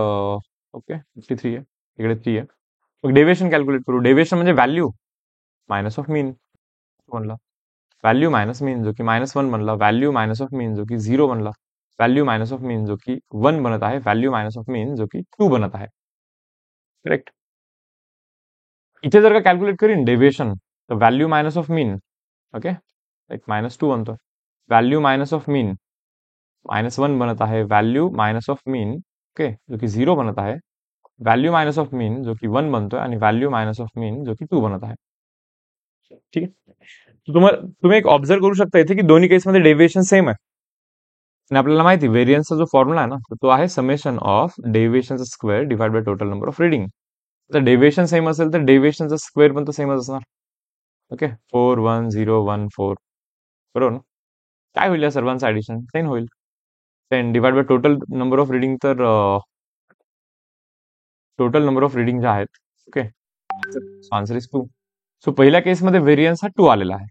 ओके 53 आहे, इकडे 3 आहे. मग डेव्हिएशन कॅल्क्युलेट करू. डेव्हिएशन म्हणजे व्हॅल्यू मायनस ऑफ मीन बनला, व्हॅल्यू मायनस मीन जो की -1 बनला, व्हॅल्यू मायनस ऑफ मीन जो की 0 बनला, व्हॅल्यू मायनस ऑफ मीन जो की 1 बनत आहे, व्हॅल्यू मायनस ऑफ मीन जो की 2 बनत आहे. करेक्ट. इथे जर का कॅल्क्युलेट करीन डेव्हिएशन, तर value minus of mean, okay, एक -2 बनतो, व्हॅल्यू मायनस ऑफ मीन -1 बनत आहे, value minus of mean okay, जो की 0 बनत आहे, व्हॅल्यू मायनस ऑफ मीन जो की 1 बनतोय आणि व्हॅल्यू मायनस ऑफ मीन जो की 2 बनत आहे. ठीक आहे. तुम्ही एक ऑब्झर्व करू शकता इथे की दोन्ही केसमध्ये डेव्हिएशन सेम आहे आणि आपल्याला माहिती व्हेरियन्सचा जो फॉर्म्युला आहे ना तो आहे समेशन ऑफ डेव्हिएशनचा square divide by total number of reading. तर डेव्हिएशन सेम असेल तर डेव्हिएशनचा स्क्वेअर पण तो सेमच असणार. ओके, 41014 बरोबर ना. काय होईल या सर्वांचं ऍडिशन 10 होईल. 10 divide by total number of reading, तर टोटल नंबर ऑफ रिडिंग ज्या आहेत. Okay, answer is 2. सो पहिल्या केसमध्ये व्हेरियन्स हा 2 आलेला आहे.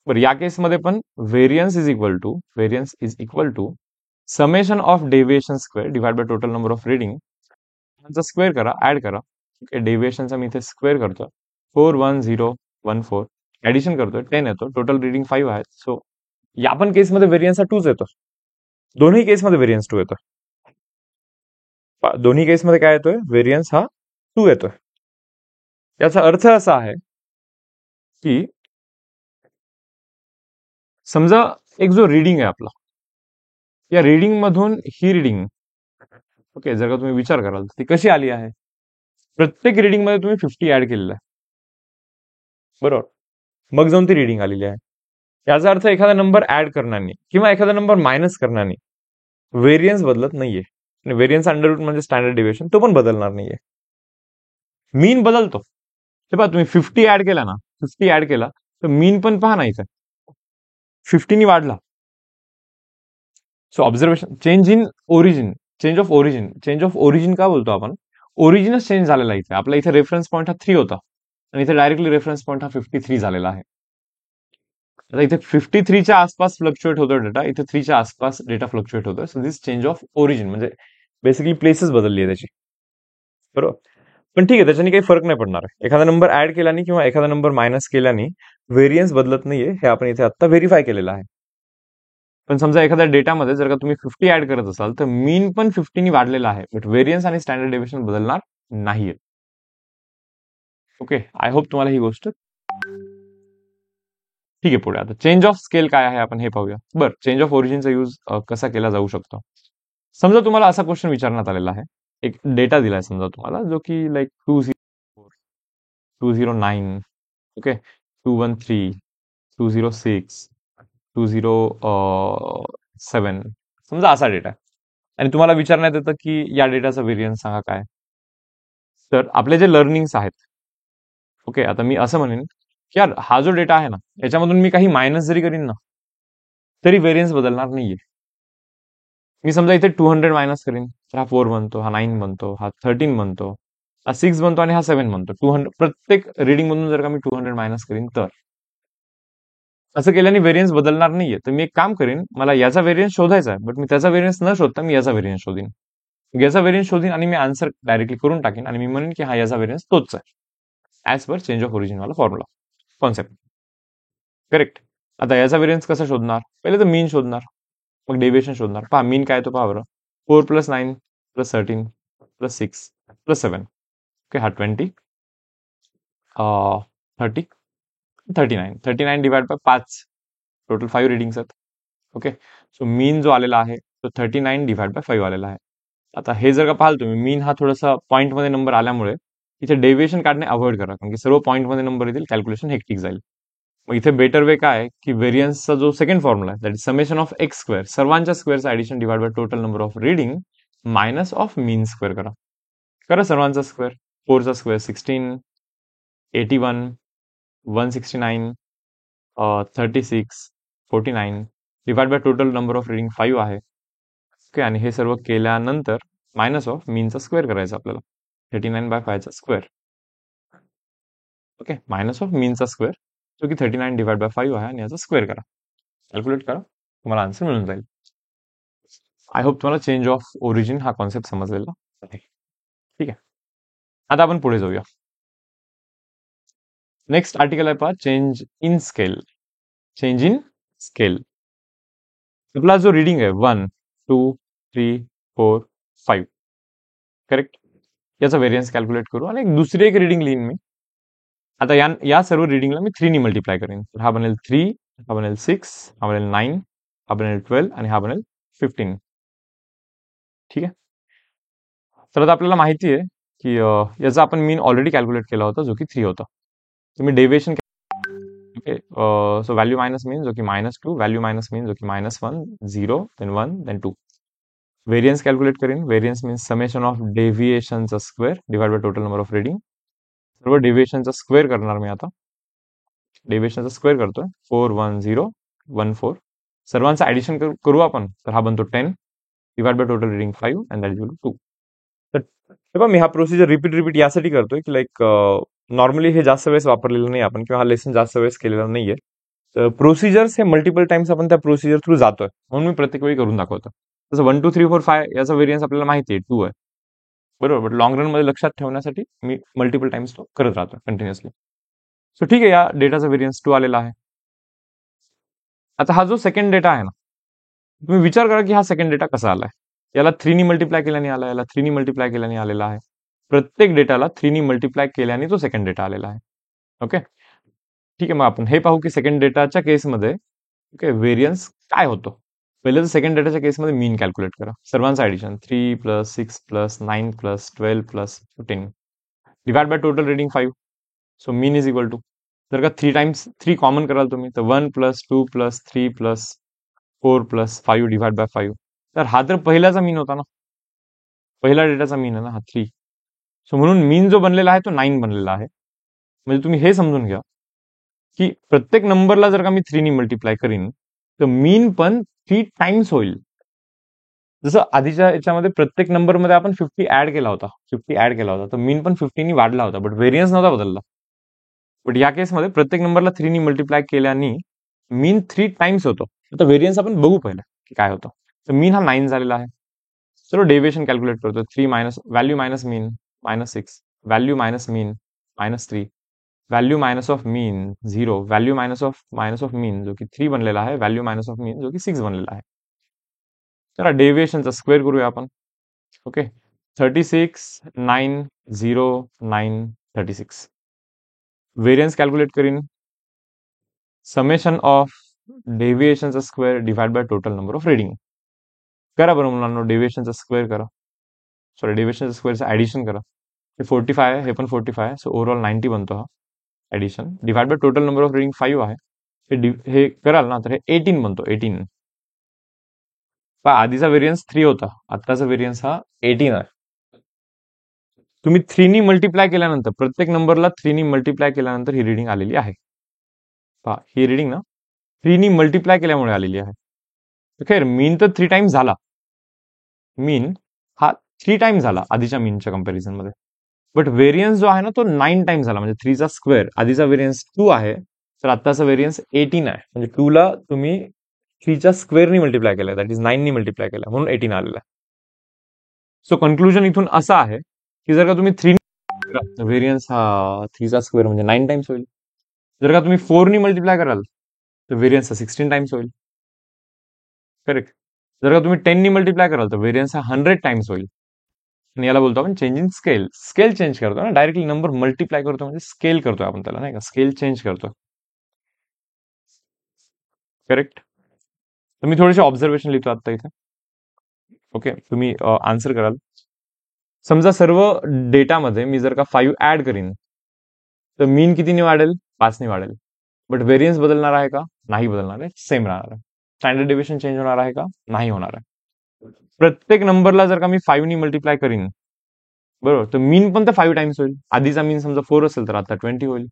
बरं, या केसमध्ये पण variance is equal to summation of deviation square divide by total number of reading. त्यांचा स्क्वेअर करा, ऍड करा. ओके, डेव्हिएशनचा मी इथे स्क्वेअर करतो, 41014 ऍडिशन करतोय, 10 येतो, टोटल रिडिंग 5 आहेत. सो या पण केसमध्ये व्हेरियन्स हा 2 येतो. दोन्ही केसमध्ये व्हेरियन्स 2 येतो. दोन्ही केसमध्ये काय येतोय, व्हेरियन्स हा 2 येतोय. याचा अर्थ असा आहे की समजा एक जो रिडिंग आहे आपला, या रिडिंग मधून ही रिडिंग, ओके, जर का तुम्ही विचार कराल तर ती कशी आली आहे. प्रत्येक रिडिंग मध्ये तुम्ही 50 ऍड केलेलं आहे, बरोबर. मग जाऊन ती रिडिंग आलेली आहे. याचा अर्थ एखादा नंबर ऍड करण्याने किंवा एखादा नंबर मायनस करण्याने व्हेरियन्स बदलत नाहीये. आणि व्हेरियन्स अंडर रूट म्हणजे स्टँडर्ड डिव्हिएशन, तो पण बदलणार नाहीये. मीन बदलतो. हे पहा, तुम्ही 50 ऍड केला ना, 50 ऍड केला तर मीन पण पहा ना इथे 50 वाढला. So observation change in origin, change of origin का बोलतो आपण, ओरिजिनच चेंज झालेला इथे. आपला इथे रेफरन्स पॉईंट हा 3 होता आणि इथे डायरेक्टली रेफरन्स पॉईंट हा 53 झालेला आहे. आता इथे 53च्या आसपास फ्लक्च्युएट होतो डेटा, इथे 3च्या आसपास डेटा फ्लक्च्युएट होतोय. So this change of origin म्हणजे बेसिकली प्लेसेस बदलली आहे त्याची, बरोबर. पण ठीक आहे, त्याच्याने काही फरक नाही पडणार आहे. एखादा नंबर ऍड केल्याने किंवा एखादा नंबर मायनस केल्याने व्हेरियन्स बदलत नाहीये, हे आपण इथे आता व्हेरीफाय केलेलं आहे. पण समजा एखाद्या डेटामध्ये जर का तुम्ही 50 ऍड करत असाल तर मीन पण 50 वाढलेला आहे, बट व्हेरियन्स आणि स्टँडर्ड डेव्हिएशन बदलणार नाहीये. ओके, आय होप तुम्हाला ही गोष्ट ठीक आहे. पुढे आता चेंज ऑफ स्केल काय आहे आपण हे पाहूया. बरं, चेंज ऑफ ओरिजिनचा यूज कसा केला जाऊ शकतो. समजा तुम्हाला असा क्वेश्चन विचारण्यात आलेला आहे, एक डेटा दिलाय समजा तुम्हाला, जो की लाईक 204 209, ओके, 213 206 207, समजा असा डेटा आहे आणि तुम्हाला विचारण्यात येतं की या डेटाचा व्हेरियन्स सांगा काय. तर आपले जे लर्निंग्स आहेत, ओके, आता मी असं म्हणेन की यार हा जो डेटा आहे ना याच्यामधून मी काही मायनस जरी करीन ना तरी व्हेरियन्स बदलणार नाहीये. मी समजा इथे 200 मायनस करीन तर हा 4 बनतो, हा 9 बनतो, हा 13 बनतो, हा 6 बनतो आणि हा 7 बनतो. 200 प्रत्येक रिडिंग मधून जर का मी 200 मायनस करीन तर असं केल्याने व्हेरियन्स बदलणार नाहीये. तर मी एक काम करीन, मला याचा व्हेरियन्स शोधायचा आहे, बट मी त्याचा व्हेरियन्स न शोधता मी याचा व्हेरियन्स शोधीन. याचा व्हेरियन्स शोधीन आणि मी आन्सर डायरेक्टली करून टाकेन आणि मी म्हणेन की हा याचा व्हेरियन्स तोच आहे as per change of origin वाला फॉर्म्युला कॉन्सेप्ट. करेक्ट. आता याचा व्हेरियन्स कसा शोधणार, पहिले तर मीन शोधणार, मग डेव्हिएशन शोधणार. पहा मीन काय तो पहा बरं, 4 + 9 + 13 + 6 + 7, ओके, हा 20 30 39 39 डिवाइड बाय 5, टोटल 5 रिडिंग्स आहेत. ओके, सो मीन जो आलेला आहे तो 39 डिवाइड बाय 5 आलेला आहे. आता हे जर का पाहाल तुम्ही, मीन हा थोडासा पॉईंट मध्ये नंबर आल्यामुळे इथे डेव्हिएशन काढणे अवॉइड करा, कारण की सर्व पॉईंट मध्ये नंबर येतील, कॅल्क्युलेशन हेक्टिक जाईल. मग इथे बेटर वे काय आहे की व्हेरियन्सचा जो सेकंड फॉर्म्युला आहे, that is summation of x square, सर्वांच्या स्क्वेअरचा addition divide by total number of reading minus of mean square करा. करा सर्वांचा स्क्वेअर, 4चा square 16, 81, 169, 36, 49 divide by total number of reading 5 आहे. ओके, आणि हे सर्व केल्यानंतर मायनस ऑफ मीनचा स्क्वेअर करायचा आपल्याला, 39/5चा स्क्वेअर. ओके, मायनस ऑफ मीनचा स्क्वेअर जो की 39 डिवाइड बाय 5 आहे आणि याचा स्क्वेअर करा, कॅल्क्युलेट करा, तुम्हाला आन्सर मिळून जाईल. आय होप तुम्हाला चेंज ऑफ ओरिजिन हा कॉन्सेप्ट समजलेला आहे. ठीक आहे, आता आपण पुढे जाऊया. नेक्स्ट आर्टिकल आहे पहा, change in scale. Change in scale, आपला जो रिडिंग आहे 1 2 3 4 5, करेक्ट, याचा व्हेरियन्स कॅल्क्युलेट करू आणि दुसरी एक रिडिंग लिहीन मी. आता या सर्व रिडिंगला मी 3 ने मल्टिप्लाय करेन. हा बनेल 3, हा बनेल 6, हा बनेल 9, हा बनेल 12 आणि हा बनेल 15. ठीक आहे, तर आता आपल्याला माहिती आहे की याचा आपण मीन ऑलरेडी कॅल्क्युलेट केला होता जो की 3 होता. तुम्ही deviation okay, so value minus mean जो की -2, व्हॅल्यू मायनस मीन जो की -1, 0, देन 1, देन 2. व्हेरियन्स कॅल्क्युलेट करीन. व्हेरियन्स मीन्स समेशन ऑफ डेव्हिएशनचा square divide by total number of reading. सर्व डेव्हिएशनचा स्क्वेअर करणार मी आता. डेव्हिएशनचा स्क्वेअर करतोय. 4, 1, 0, 1, 4. सर्वांचं ऍडिशन करू आपण, तर हा बनतो 10 divide by total reading 5 and that is 2. तर तेव्हा मी हा प्रोसिजर रिपीट रिपीट यासाठी करतोय की लाईक नॉर्मली हे जास्त वेळेस वापरलेलं नाही आपण, किंवा हा लेसन जास्त वेळेस केलेला नाहीये. तर प्रोसिजर्स हे मल्टिपल टाइम्स आपण त्या प्रोसिजर थ्रू जातोय, म्हणून मी प्रत्येक वेळी करून दाखवतो. जसं 1, 2, 3, 4, 5 याचा व्हेरियन्स आपल्याला माहिती आहे 2 आहे, बरोबर. बट लॉंग रन मध्ये लक्षात ठेवण्यासाठी मी मल्टिपल टाइम्स तो करत राहतो कंटिन्युअसली. सो ठीक आहे, या डेटाचा व्हेरियन्स 2 आलेला आहे. आता हा जो सेकंड डेटा आहे ना, तुम्ही विचार करा की हा सेकंड डेटा कसा आलाय. याला 3 नी मल्टिप्लाय केल्याने आला, याला 3 नी मल्टिप्लाय केल्याने आलेला आहे. प्रत्येक डेटाला 3 नी मल्टिप्लाय केल्याने तो सेकंड डेटा आलेला आहे. ओके, ठीक आहे. मग आपण हे पाहू की सेकंड डेटाच्या केसमध्ये ओके व्हेरियन्स काय होतो. पहिले तर सेकंड डेटाच्या केसमध्ये मीन कॅल्क्युलेट करा. सर्वांचं addition 3 plus 6 plus 9 plus 12 plus 15 divide by total reading 5. So mean is equal to, जर का 3 टाइम्स 3 कॉमन कराल तुम्ही, तर 1 plus 2 plus 3 plus 4 plus 5 divide by 5. तर हा तर पहिल्याचा मीन होता ना, पहिला डेटाचा मीन आहे ना हा 3. सो म्हणून मीन जो बनलेला आहे तो 9 बनलेला आहे. म्हणजे तुम्ही हे समजून घ्या की प्रत्येक नंबरला जर का मी 3 नी मल्टिप्लाय करीन, तर मीन पण 3 टाइम्स होईल. जसं आधीच्या याच्यामध्ये प्रत्येक नंबरमध्ये आपण 50 ऍड केला होता, 50 ऍड केला होता, तर मीन पण 50 नी वाढला होता, बट व्हेरियन्स नव्हता बदलला. बट या केसमध्ये प्रत्येक नंबरला 3 नी मल्टिप्लाय केल्याने मीन 3 टाइम्स होतो. आता व्हेरियन्स आपण बघू पहिलं की काय होतं. तर मीन हा 9 झालेला आहे. चलो डेविएशन कॅल्क्युलेट करतो. 3 minus value minus mean -6, value minus mean -3, value minus of mean 0, value minus of mean जो की 3 बनलेला आहे, व्हॅल्यू मायनस ऑफ मीन जो की 6 बनलेला आहे. चला डेविएशनचा स्क्वेअर करूया आपण. ओके, 36, 9, 0, 9, 36. व्हेरियन्स कॅल्क्युलेट करीन. समेशन ऑफ डेव्हिएशनचा square divide by total number of reading. करा बरं मुलांना, डेव्हिएशनचा स्क्वेअर करा, सॉरी डेव्हिएशनचा स्क्वेअरचं ऍडिशन करा. हे 45 आहे, हे पण 45 आहे, सो ओव्हरऑल 90 बनतो हा addition. Divide by total number of reading 5 आहे. हे कराल ना तर हे 18 बनतो, 18. आधीचा व्हेरियन्स 3 होता, आत्ताचा व्हेरियन्स हा 18 आहे. तुम्ही 3 नी मल्टिप्लाय केल्यानंतर, प्रत्येक नंबरला 3 नी मल्टिप्लाय केल्यानंतर ही रिडिंग आलेली आहे. पहा ही रिडिंग ना 3 नी मल्टिप्लाय केल्यामुळे आलेली आहे. खैर मीन तर 3 टाइम्स झाला, मीन हा 3 टाइम्स झाला आधीच्या मीनच्या कंपॅरिझन मध्ये. बट व्हेरियन्स जो आहे ना तो 9 टाइम्स झाला, म्हणजे 3चा स्क्वेअर. आधीचा व्हेरियन्स 2 आहे, तर आत्ताचा व्हेरियन्स 18 आहे. म्हणजे 2 ला तुम्ही 3च्या स्क्वेअरनी मल्टिप्लाय केलाय, दॅट इज 9 नी मल्टिप्लाय केला, म्हणून 18 आलेला आहे. सो कन्क्लुजन इथून असं आहे की जर का तुम्ही 3 व्हेरियन्स हा 3चा स्क्वेअर म्हणजे 9 टाइम्स होईल. जर का तुम्ही 4 नी मल्टिप्लाय कराल तर व्हेरियन्स हा 16 टाइम्स होईल. करेक्ट. जर का तुम्ही 10 नी मल्टिप्लाय कराल तर व्हेरियन्स हा 100 टाइम्स होईल. आणि याला बोलतो आपण change in scale. Scale change करतो ना, डायरेक्टली नंबर मल्टिप्लाय करतो म्हणजे स्केल करतोय आपण त्याला, नाही का, स्केल चेंज करतो. करेक्ट. तर मी थोडेसे ऑब्झर्वेशन लिहितो आता इथे. ओके, तुम्ही आन्सर कराल. समजा सर्व डेटामध्ये मी जर का 5 ऍड करीन, तर मीन कितीने वाढेल? 5 ने वाढेल. बट व्हेरियन्स बदलणार आहे का? नाही बदलणार आहे, सेम राहणार आहे. स्टँडर्ड डेविएशन चेंज होणार आहे का? नाही होणार आहे. प्रत्येक नंबरला जर का मी 5 नी मल्टिप्लाय करीन, बरोबर, तर मीन पण तर 5 टाइम्स होईल. आधीचा मीन समजा 4 असेल तर आता 20 होईल.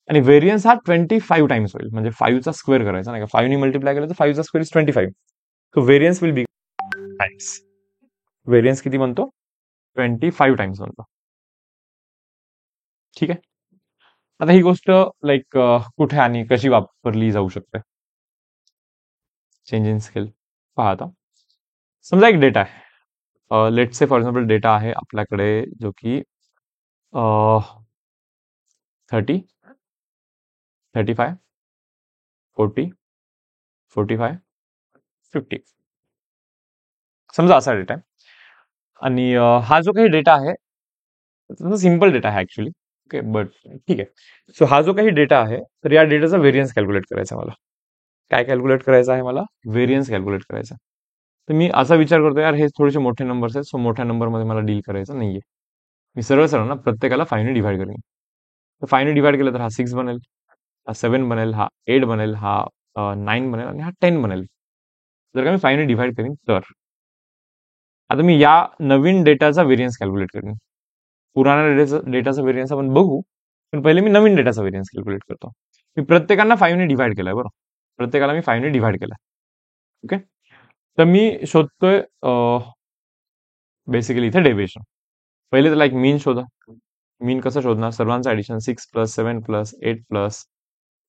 आणि व्हेरियन्स हा 25 टाइम्स होईल, म्हणजे 5चा स्क्वेअर करायचा, नाही का. 5 नी मल्टिप्लाय केलं तर 5चा square is 25. So variance will be times. Variance किती म्हणतो? 25 टाइम्स म्हणतो. ठीक आहे. आता ही गोष्ट लाईक कुठे आणि कशी वापरली जाऊ शकते? चेंज इन स्केल पहा. आता समजा एक डेटा आहे, let say for example data आहे आपल्याकडे जो की 30, 35, 40, 45, 50. समजा असा डेटा आहे. आणि हा जो काही डेटा आहे सिंपल डेटा आहे ऍक्च्युली. ओके, बट ठीक आहे. सो हा जो काही डेटा आहे, तर या डेटाचा व्हेरियन्स कॅल्क्युलेट करायचा मला. काय कॅल्क्युलेट करायचं आहे मला? व्हेरियन्स कॅल्क्युलेट करायचा. तर मी असा विचार करतो, यार हे थोडेसे मोठे नंबर्स आहेत, सो मोठ्या नंबरमध्ये मला डील करायचं नाहीये. मी सरळ सरळ ना प्रत्येकाला 5 ने डिवाइड करेन. तर 5 ने डिवाइड केलं तर हा 6 बनेल, हा 7 बनेल, हा 8 बनेल, हा 9 बनेल आणि हा 10 बनेल. जर का मी 5 ने डिवाइड करेन तर. आता मी या नवीन डेटाचा व्हेरियन्स कॅल्क्युलेट करेन. पुराणा डेटाचा व्हेरियन्स आपण बघू, पण पहिले मी नवीन डेटाचा व्हेरियन्स कॅल्क्युलेट करतो. मी प्रत्येकांना 5 ने डिवाइड केलाय बरं. प्रत्येकाला मी 5 ने डिवाइड केलाय. ओके. तर मी शोधतोय बेसिकली इथे डेविएशन. पहिले तर लाईक मीन शोधा. मीन कसं शोधणार? सर्वांचं addition 6 plus 7 plus 8 plus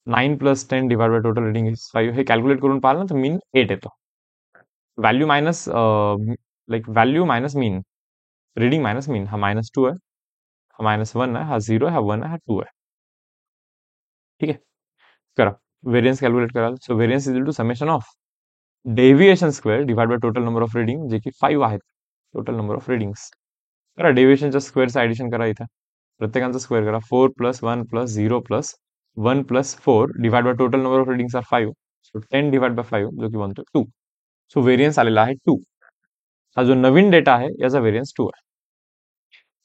9 plus 10 divide by total reading is 5 हे कॅल्क्युलेट करून पाहिलं ना तर मीन 8 येतो. Value minus like value minus mean, reading minus mean. हा -2 आहे, हा -1 आहे, हा 0 आहे, हा 1 आहे, हा 2 आहे. ठीक आहे, करा. व्हेरियन्स कॅल्क्युलेट कराल. So variance is to summation of deviation square divide by total number of reading, जे की 5 आहेत. टोटल नंबर ऑफ रिडिंग्स करा. डेव्हिएशनच्या स्क्वेअरचं ऍडिशन करा इथे. प्रत्येकांचा स्क्वेअर करा. 4 plus 1 plus 0 plus 1 plus 4 divide by total number of readings are 5. So 10 divide by 5 जो की बनतो 2. सो व्हेरियन्स आलेला आहे 2. हा जो नवीन डेटा आहे याचा व्हेरियन्स 2 आहे.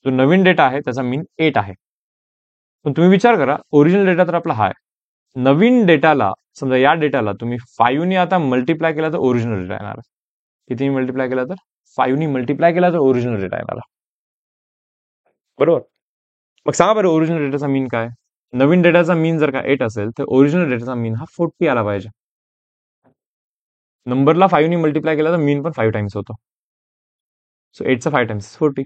जो नवीन डेटा आहे त्याचा मीन 8 आहे. पण तुम्ही विचार करा, ओरिजिनल डेटा तर आपला हा आहे. नवीन डेटाला, समजा या डेटाला तुम्ही 5 ने आता मल्टिप्लाय केला तर ओरिजिनल डेटा येणार आहे. किती मल्टिप्लाय केला तर? 5 ने मल्टिप्लाय केला तर ओरिजिनल डेटा येणार आहे. बरोबर. मग सांगा बरं, ओरिजिनल डेटाचा मीन काय? नवीन डेटाचा मीन जर का 8 असेल तर ओरिजिनल डेटाचा मीन हा 40 आला पाहिजे. नंबरला 5 ने मल्टिप्लाय केला तर मीन पण 5 टाइम्स होतो. सो 8चा 5 टाइम्स 40.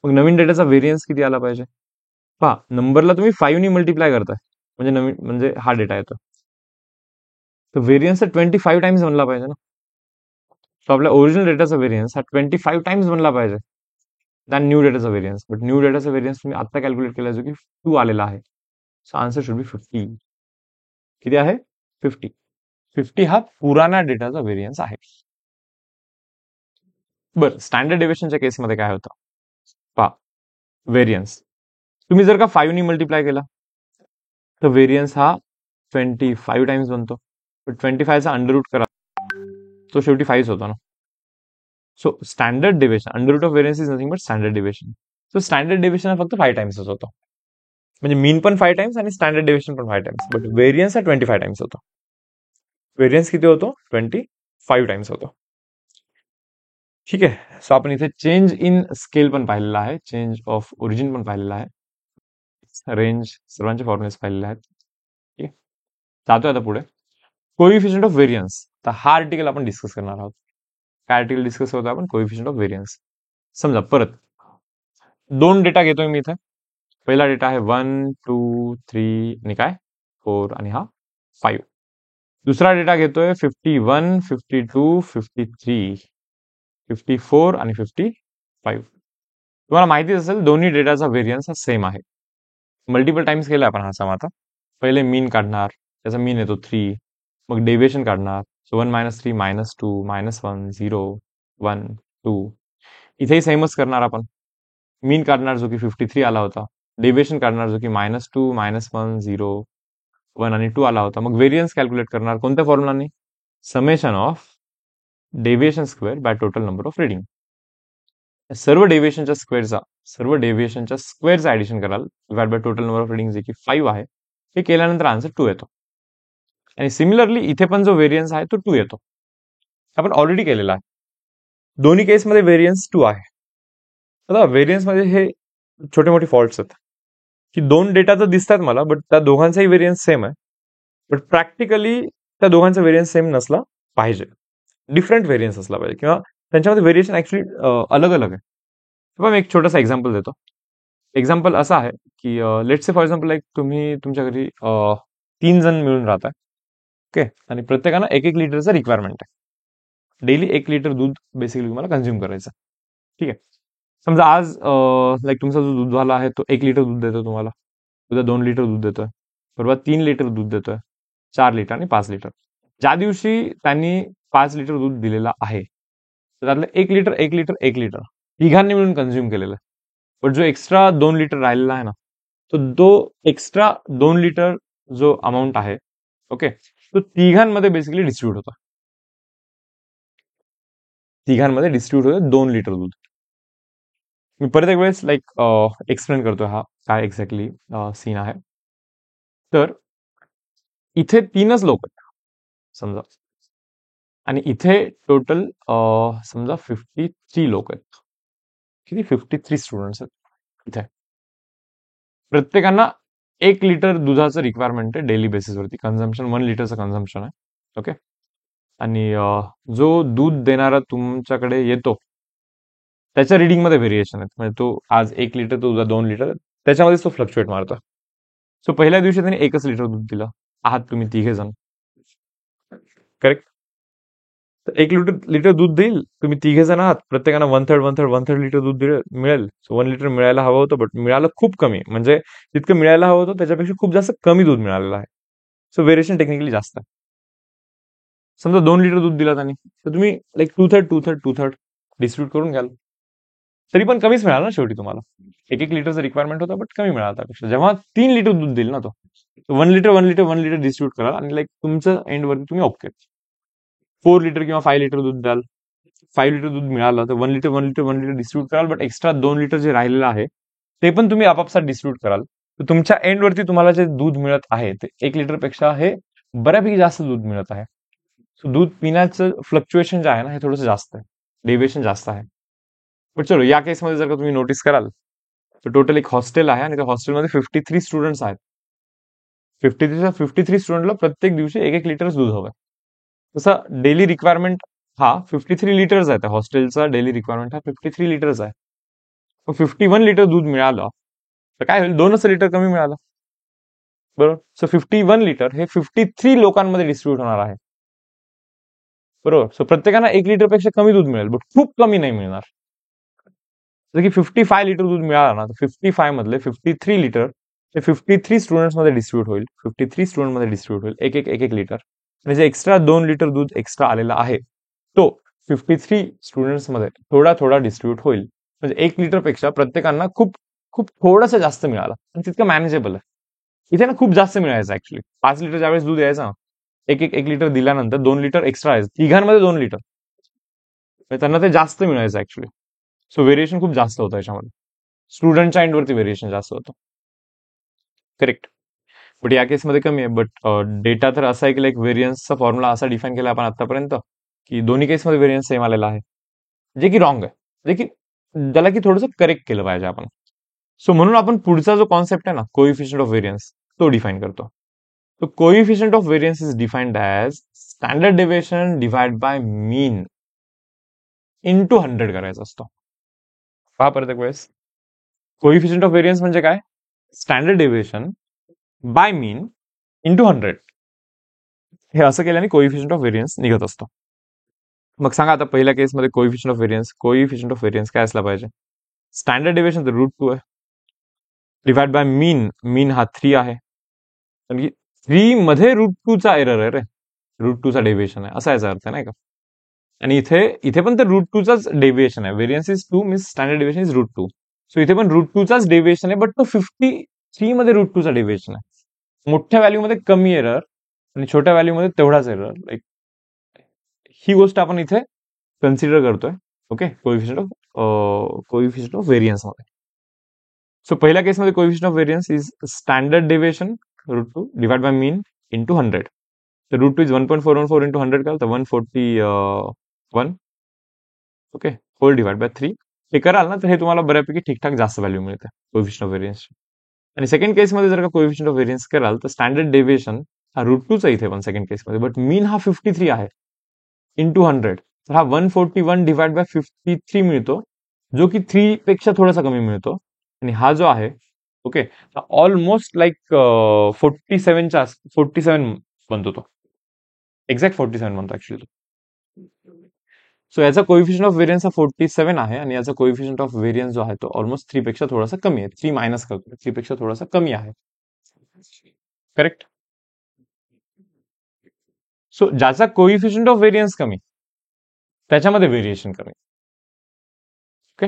मग नवीन डेटाचा व्हेरियन्स किती आला पाहिजे? पहा, नंबरला तुम्ही 5 ने मल्टिप्लाय करताय म्हणजे नवीन म्हणजे हा डेटा येतो. तर व्हेरियन्स 25 टाइम्स बनला पाहिजे ना. तो आपल्या ओरिजिनल डेटाचा व्हेरियन्स हा 25 टाइम्स बनला पाहिजे दॅन न्यू डेटाचा व्हेरियन्स. बट न्यू डेटाचा व्हेरियन्स तुम्ही आता कॅल्क्युलेट केला जो की 2 आलेला आहे. सो आन्सर शुड बी 50. किती आहे? 50. 50 हा पुराणा डेटाचा व्हेरियन्स आहे. बरं, स्टँडर्ड डेव्हिएशनच्या केसमध्ये काय होतं? पहा, व्हेरियन्स तुम्ही जर का 5 ने मल्टिप्लाय केला तर व्हेरियन्स हा 25 टाइम्स बनतो. पण 25चा अंडर रूट करा तो शेवटी 5 होतो ना. So standard deviation, under root of variance is nothing but standard deviation. So standard deviation हा फक्त 5 टाइम्सच होतो. म्हणजे मीन पण 5 टाइम्स आणि स्टँडर्ड डेव्हिएशन पण 5 टाइम्स. बट व्हेरियन्स हा 25 टाइम्स होतो. व्हेरियन्स किती होतो? 25 टाइम्स होतो. ठीक आहे. सो आपण इथे चेंज इन स्केल पण पाहिलेला आहे, चेंज ऑफ ओरिजिन पण पाहिलेला आहे, रेंज सर्वांचे फॉर्म्युलेस पाहिलेले आहेत. ठीक आहे, जातोय आता पुढे. Coefficient of variance. तर हा आर्टिकल आपण डिस्कस करणार आहोत. काय आर्टिकल डिस्कस होतं आपण? Coefficient of variance. समजा परत 2 डेटा घेतोय मी इथे. पहिला डेटा आहे 1 2 3 आणि काय 4 आणि हा 5. दुसरा डेटा घेतोय 51 52 53 54 आणि 55. तुम्हाला माहितीच असेल दोन्ही डेटाचा व्हेरियन्स हा सेम आहे. मल्टिपल टाइम्स केला आपण हा सम. आता पहिले मीन काढणार, त्याचा मीन येतो 3. मग डेव्हिएशन काढणार. सो 1 -3 -2 -1 0 1 2. इथेही सेमच करणार आपण. मीन काढणार जो की 53 आला होता. डेव्हिएशन काढणार जो की -2 -1 0 1 आणि 2 आला होता. मग व्हेरियन्स कॅल्क्युलेट करणार कोणत्या फॉर्म्युलाने? Summation of deviation square by total number of reading. सर्व डेव्हिएशनच्या स्क्वेअरचं ऍडिशन कराल divide by total number of reading जे की 5 आहे. हे केल्यानंतर आन्सर 2 येतो. आणि सिमिलरली इथे पण जो व्हेरियन्स आहे तो 2 येतो. आपण ऑलरेडी केलेला आहे. दोन्ही केसमध्ये व्हेरियन्स 2 आहे. आता व्हेरियन्स मध्ये हे छोटे मोठे फॉल्ट्स आहेत की 2 डेटा तर दिसतात मला, बट त्या दोघांचाही व्हेरियन्स सेम आहे. बट प्रॅक्टिकली त्या दोघांचा व्हेरियन्स सेम नसला पाहिजे. डिफरंट व्हेरियन्स असला पाहिजे किंवा त्यांच्यामध्ये व्हेरिएशन ऍक्च्युली अलग अलग आहे. पण मी एक छोटासा एक्झाम्पल देतो. एक्झाम्पल असा आहे की let's say for example like तुम्ही तुमच्या घरी 3 जण मिळून राहताय. ओके, आणि प्रत्येकानं 1-1 लिटरचं रिक्वायरमेंट आहे. डेली 1 लिटर दूध बेसिकली तुम्हाला कन्झ्युम करायचं. ठीक आहे. समजा आज लाईक तुमचा जो दूधवाला आहे तो 1 लिटर दूध देतो तुम्हाला, उद्या 2 लिटर दूध देतोय, परवा 3 लिटर दूध देतोय, 4 लिटर आणि 5 लिटर. ज्या दिवशी त्यांनी 5 लिटर दूध दिलेला आहे तर त्यातलं 1 लिटर 1 लिटर 1 लिटर तिघांनी मिळून कन्झ्युम केलेलं आहे. पण जो एक्स्ट्रा 2 लिटर राहिलेला आहे ना, तो एक्स्ट्रा 2 लिटर जो अमाऊंट आहे, ओके, तो तिघांमध्ये बेसिकली डिस्ट्रीब्यूट होतो. तिघांमध्ये डिस्ट्रीब्यूट होतं 2 लिटर दूध. मी परत एक वेळेस एक्सप्लेन करतोय हा काय एक्झॅक्टली सीन आहे. तर इथे 3च लोक आहेत समजा, आणि इथे टोटल समजा 53 लोक आहेत. किती? 53 स्टुडंट्स आहेत इथे. प्रत्येकांना 1 लिटर दुधाचं रिक्वायरमेंट आहे डेली बेसिसवरती. कन्झम्पशन 1 लिटरचं कन्झम्पशन आहे. ओके. आणि जो दूध देणारा तुमच्याकडे येतो त्याच्या रिडिंगमध्ये व्हेरिएशन आहेत. म्हणजे तो आज 1 लिटर, तो उद्या 2 लिटर, त्याच्यामध्येच तो फ्लक्च्युएट मारतो. सो पहिल्या दिवशी त्याने 1च लिटर दूध दिलं. आहात तुम्ही 3घे जण, करेक्ट? तर 1 लिटर दूध देईल. तुम्ही 3घे जण आहात, प्रत्येकानं 1/3 लिटर दूध मिळेल. सो 1 लिटर मिळायला हवं होतं, बट मिळालं खूप कमी. म्हणजे जितकं मिळायला हवं होतं त्याच्यापेक्षा खूप जास्त कमी दूध मिळालेलं आहे. सो व्हेरिएशन टेक्निकली जास्त आहे. समजा 2 लिटर दूध दिला त्यांनी, तर तुम्ही टू थर्ड डिस्ट्रीब्यूट करून घ्याल, तरी पण कमीच मिळालं ना शेवटी तुम्हाला. 1 लिटरचं रिक्वायरमेंट होता, बट कमी मिळाला त्यापेक्षा. जेव्हा 3 लिटर दूध देईल ना तो, 1 लिटर डिस्ट्रीब्यूट कराल, आणि तुमचं एंडवरती तुम्ही ओके. 4 लिटर किंवा 5 लिटर दूध द्याल. 5 लिटर दूध मिळालं तर 1 लिटर डिस्ट्रीब्यूट कराल, बट एक्स्ट्रा 2 लिटर जे राहिलेलं आहे ते पण तुम्ही आपापसात डिस्ट्रीब्यूट कराल. तर तुमच्या एंडवरती तुम्हाला जे दूध मिळत आहे ते 1 लिटरपेक्षा हे बऱ्यापैकी जास्त दूध मिळत आहे. सो दूध पिण्याचं फ्लक्च्युएशन जे आहे ना, हे थोडंसं जास्त आहे, डेव्हिएशन जास्त आहे. पण चलो, या केसमध्ये जर का तुम्ही नोटीस कराल तर टोटल एक हॉस्टेल आहे, आणि त्या हॉस्टेलमध्ये 53 स्टुडंट्स आहेत. 53 स्टुडंटला प्रत्येक दिवशी 1 लिटर दूध हवं. तसं डेली रिक्वायरमेंट हा 53 लिटर्स आहे. त्या हॉस्टेलचा डेली रिक्वायरमेंट हा 53 लिटर्स आहे. 51 लिटर दूध मिळालं तर काय होईल? 2 लिटर कमी मिळालं, बरोबर? सो 51 लिटर हे 53 लोकांमध्ये डिस्ट्रीब्यूट होणार आहे, बरोबर? सो प्रत्येकाला 1 लिटरपेक्षा कमी दूध मिळेल, बट खूप कमी नाही मिळणार. जर की 55 लिटर दूध मिळालं ना, तर 55 मधले 53 लिटर हे 53 स्टुडंट्स मध्ये डिस्ट्रीब्यूट होईल. 53 स्टुडंट मध्ये डिस्ट्रीब्यूट होईल, एक लिटर. आणि जे एक्स्ट्रा 2 लिटर दूध एक्स्ट्रा आलेला आहे तो 53 स्टुडंट्स मध्ये थोडा थोडा डिस्ट्रीब्यूट होईल. म्हणजे 1 लिटरपेक्षा प्रत्येकांना खूप खूप थोडंसं जास्त मिळालं, आणि तितकं मॅनेजेबल आहे. इथे ना खूप जास्त मिळायचं ऍक्च्युली. 5 लिटर ज्यावेळेस दूध यायचं ना, एक लिटर दिल्यानंतर 2 लिटर एक्स्ट्रा आहे, तिघांमध्ये 2 लिटर, त्यांना ते जास्त मिळायचं ऍक्च्युली. सो व्हेरिएशन खूप जास्त होतं याच्यामध्ये. स्टुडंटच्या एंडवरती व्हेरिएशन जास्त होतं, करेक्ट? बट या केसमध्ये कमी आहे. बट डेटा तर असा आहे की व्हेरियन्सचा फॉर्म्युला असा डिफाईन केला आपण आतापर्यंत की दोन्ही केसमध्ये व्हेरियन्स सेम आलेला आहे, जे की रॉंग आहे, जे की ज्याला की थोडंसं करेक्ट केलं पाहिजे आपण. सो म्हणून आपण पुढचा जो कॉन्सेप्ट आहे ना, कोइफिशियंट ऑफ व्हेरियन्स, तो डिफाईन करतो. तो coefficient of variance is defined as standard deviation divide by mean into 100 करायचा असतो. पहा परत एक वेळेस, कोइफिशियंट ऑफ व्हेरियन्स म्हणजे काय? Standard deviation bye mean into 100. हे असं केल्याने कोइफिशियंट ऑफ व्हेरियन्स निघत असतो. मग सांगा आता पहिल्या केसमध्ये कोइफिशियंट ऑफ व्हेरियन्स काय असला पाहिजे? स्टँडर्ड डेव्हिएशन तर √2 आहे, डिवाइड बाय मीन हा 3 आहे, कारण की 3 मध्ये √2चा एरर आहे रे, √2चा डेव्हिएशन आहे, असा याचा अर्थ नाही का? आणि इथे इथे पण तर √2चाच डेव्हिएशन आहे. Variance is 2 means standard deviation is √2. So इथे पण √2चाच डेव्हिएशन आहे, बट तो 53 मध्ये √2चा डेव्हिएशन आहे. मोठ्या व्हॅल्यूमध्ये कमी एरर आणि छोट्या व्हॅल्यूमध्ये तेवढाच एरर. ही गोष्ट आपण इथे कन्सिडर करतोय. ओके, कोइफिशियंट ऑफ व्हेरियन्स मध्ये. सो पहिल्या केसमध्ये coefficient of variance is standard deviation √2 divide by mean into 100. तर √2 इज 1.414 इंटू 100 कराल तर 141. ओके, होल डिवाइड बाय 3 हे कराल ना, तर हे तुम्हाला बऱ्यापैकी ठीकठाक जास्त व्हॅल्यू मिळते कोइफिशियंट ऑफ व्हेरियन्स. आणि सेकंड केसमध्ये जर का कोइफिशियंट ऑफ व्हेरियन्स कराल तर स्टँडर्ड डेव्हिएशन हा √2चा इथे पण सेकंड केसमध्ये, बट मीन हा 53 आहे इंटू 100. तर हा 141 डिवाइड बाय 53 मिळतो, जो की 3 पेक्षा थोडासा कमी मिळतो. आणि हा जो आहे, ओके, ऑलमोस्ट 47 बनतो. तो एक्झॅक्ट 47 बनतो ऍक्च्युली. सो याचा कोइफिशियंट ऑफ व्हेरियन्स हा 47 आहे, आणि याचा कोइफिशियंट ऑफ व्हेरियन्स जो आहे तो ऑलमोस्ट 3 पेक्षा थोडासा कमी आहे. 3 मायनस करतो, 3 पेक्षा थोडासा कमी आहे, करेक्ट? सो ज्याचा कोइफिशियंट ऑफ व्हेरियन्स कमी त्याच्यामध्ये व्हेरिएशन कमी. ओके,